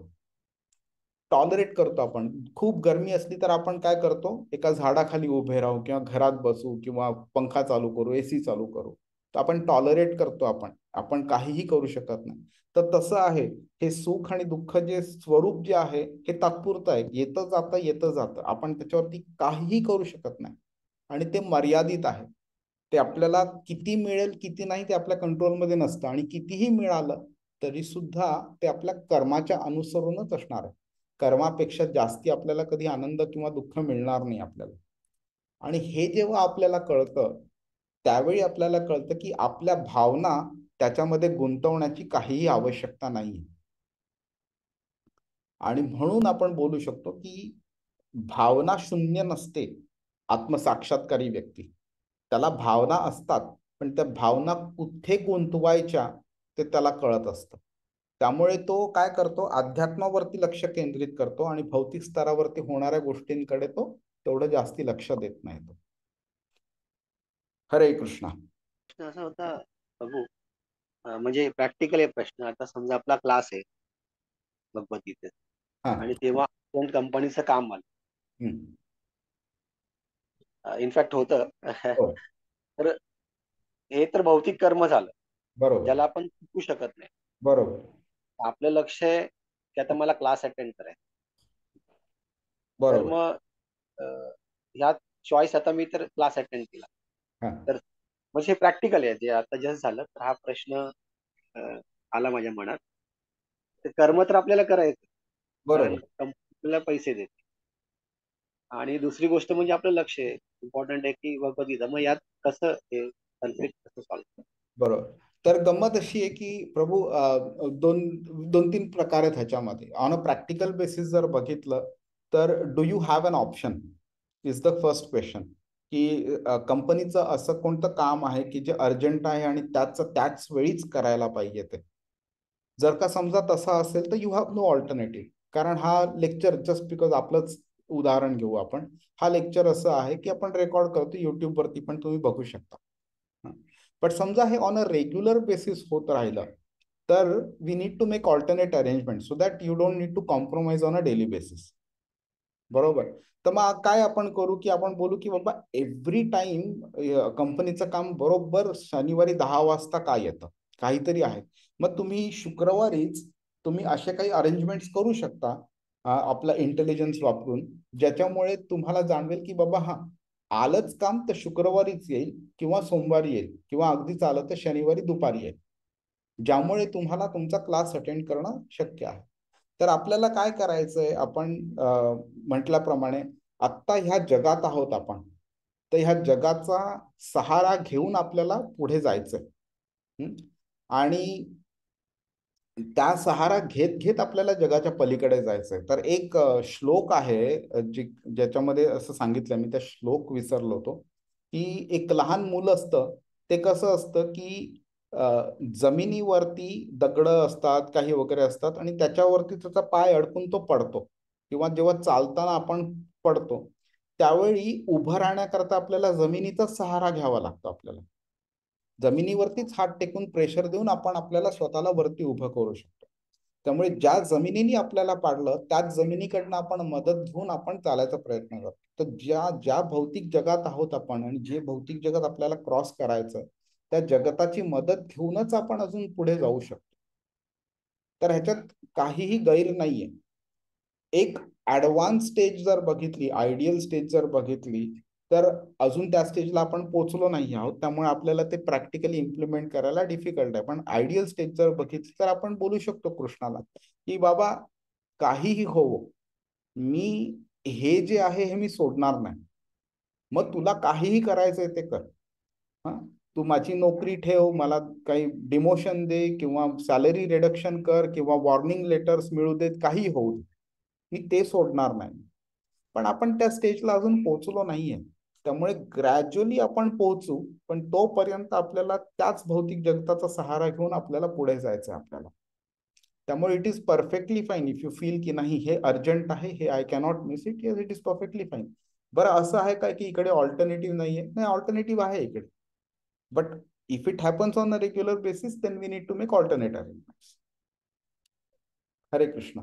टॉलरेट करतो आपण. खूप गरमी असली तर आपण काय करतो, एका झाडाखाली उभे राहू किंवा घरात बसू किंवा पंखा चालू करू, एसी चालू करू. तर आपण टॉलरेट करतो, आपण आपण काहीही करू शकत नाही. तर तसं आहे हे सुख आणि दुःख, जे स्वरूप जे आहे हे तात्पुरतं आहे, येतं जातं येतं जातं, आपण त्याच्यावरती काहीही करू शकत नाही. आणि ते मर्यादित आहे. ते आपल्याला किती मिळेल किती नाही ते आपल्या कंट्रोलमध्ये नसतं, आणि कितीही मिळालं तरी सुद्धा ते आपल्या कर्माच्या अनुसरूनच असणार आहे. कर्मापेक्षा जास्ती आपल्याला कधी आनंद किंवा दुःख मिळणार नाही आपल्याला. आणि हे जेव्हा आपल्याला कळतं, त्यावेळी आपल्याला कळतं की आपल्या भावना त्याच्यामध्ये गुंतवण्याची काहीही आवश्यकता नाही. आणि म्हणून आपण बोलू शकतो की भावना शून्य नसते आत्मसाक्षात्कारी व्यक्ती. त्याला भावना असतात, पण त्या भावना कुठे गुंतवायच्या ते त्याला कळत असतं. त्यामुळे तो काय करतो, अध्यात्मावरती लक्ष केंद्रित करतो आणि भौतिक स्तरावरती होणाऱ्या गोष्टींकडे तो तेवढं जास्ती लक्ष देत नाही तो. हरे कृष्णा. प्रश्न असा होता प्रभू, म्हणजे प्रॅक्टिकल आहे प्रश्न. आता समजा आपला क्लास आहे भगवद्गीतेत, हा. आणि तेव्हा कोण कंपनीचं काम आलं, हम्म. इनफॅक्ट होतं. हो. तर हे तर भौतिक कर्म झालं, बरोबर. ज्याला आपण चुकू शकत नाही. बरोबर. आपलं लक्ष आहे की आता मला क्लास अटेंड करायचा. तर बरोबर. मग ह्या चॉईस, आता मी तर क्लास अटेंड केला, हा. तर म्हणजे हे प्रॅक्टिकल आहे जे आता जस्ट झालं. तर हा प्रश्न आला माझ्या मनात. तर कर्म तर आपल्याला करायचं, कारण बरोबर. कंपनीला पैसे देते. आणि दुसरी गोष्ट म्हणजे आपलं लक्ष आहे, इम्पॉर्टंट आहे की भगवद्गीता. मग यात कसं हे कन्फ्लिक्ट कसं सॉल्व्ह? बरोबर. तर गंमत अशी आहे की प्रभू दोन तीन प्रकार आहेत ह्याच्यामध्ये. ऑन अ प्रॅक्टिकल बेसिस जर बघितलं तर do you have an option is the first question. की कंपनीचं असं कोणतं काम आहे की जे अर्जंट आहे आणि त्याच वेळीच करायला पाहिजे ते. जर का समजा तसं असेल तर यू हॅव नो ऑल्टरनेटिव्ह. कारण हा लेक्चर जस्ट बिकॉज आपलंच उदाहरण घेऊ आपण. हा लेक्चर असं आहे की आपण रेकॉर्ड करतो युट्यूब वरती पण तुम्ही बघू शकता. बट समजा हे ऑन अ रेग्युलर बेसिस होत राहिलं तर we need to make alternate arrangement so that you don't need to compromise on a daily basis. बरोबर. तर मग काय आपण करू की आपण बोलू की बाबा एव्हरी टाइम कंपनीचं काम बरोबर शनिवारी 10 वाजता काय येतं काहीतरी आहे. मग तुम्ही शुक्रवारीच तुम्ही असे काही अरेंजमेंट्स करू शकता आपला इंटेलिजन्स वापरून, ज्याच्यामुळे तुम्हाला जाणवेल की बाबा हा आलंच काम तर शुक्रवारीच येईल किंवा सोमवारी येईल किंवा अगदीच आलं तर शनिवारी दुपारी येईल, ज्यामुळे तुम्हाला तुमचा क्लास अटेंड करणं शक्य आहे. तर आपल्याला काय करायचंय, आपण म्हटल्याप्रमाणे आत्ता ह्या जगात आहोत आपण, तर ह्या जगाचा सहारा घेऊन आपल्याला पुढे जायचंय. आणि त्या सहारा घेत घेत आपल्याला जगाच्या पलीकडे जायचंय. तर एक श्लोक आहे ज्याच्यामध्ये असं सांगितलं, मी त्या श्लोक विसरलो होतो, की एक लहान मुलं असतं ते कसं असतं की जमिनीवरती दगड असतात काही वगैरे असतात आणि त्याच्यावरती त्याचा पाय अडकून तो पडतो किंवा जेव्हा चालताना आपण पडतो त्यावेळी उभं राहण्याकरता आपल्याला जमिनीचा सहारा घ्यावा लागतो. आपल्याला जमिनीवरतीच हात टेकून प्रेशर देऊन आपण आपल्याला स्वतःला वरती उभं करू शकतो. त्यामुळे ज्या जमिनीने आपल्याला पाडलं त्याच जमिनीकडनं आपण मदत घेऊन आपण चालायचा प्रयत्न करतो. तर ज्या ज्या भौतिक जगात आहोत आपण आणि जे भौतिक जगात आपल्याला क्रॉस करायचं त्या जगताची मदत घेऊनच आपण अजून पुढे जाऊ शकतो. तर ह्याच्यात काहीही गैर नाहीये. एक ऍडव्हान्स स्टेज जर बघितली, आयडियल स्टेज जर बघितली, तर अजून त्या स्टेजला आपण पोहोचलो नाही आहोत, त्यामुळे आपल्याला ते प्रॅक्टिकली इम्प्लिमेंट करायला डिफिकल्ट आहे. पण आयडियल स्टेज जर बघितली तर आपण बोलू शकतो कृष्णाला की बाबा काहीही होवो, मी हे जे आहे हे मी सोडणार नाही. मग तुला काहीही करायचंय ते कर. हा, तू माझी नोकरी ठेव, मला काही डिमोशन दे किंवा सॅलरी रिडक्शन कर किंवा वॉर्निंग लेटर्स मिळू देत, काही होऊ दे, मी ते सोडणार नाही. पण आपण त्या स्टेजला अजून पोहोचलो नाहीये. त्यामुळे ग्रॅज्युअली आपण पोहोचू, पण तोपर्यंत आपल्याला त्याच भौतिक जगताचा सहारा घेऊन आपल्याला पुढे जायचं आहे आपल्याला. त्यामुळे it is perfectly fine if you feel की नाही हे अर्जंट आहे, हे I cannot miss it, it is perfectly fine. बरं असं आहे का की इकडे ऑल्टरनेटिव्ह नाहीये? नाही, ऑल्टरनेटिव्ह आहे इकडे. But if it happens on a regular basis then we need to make alternate arrangements. Hare Krishna.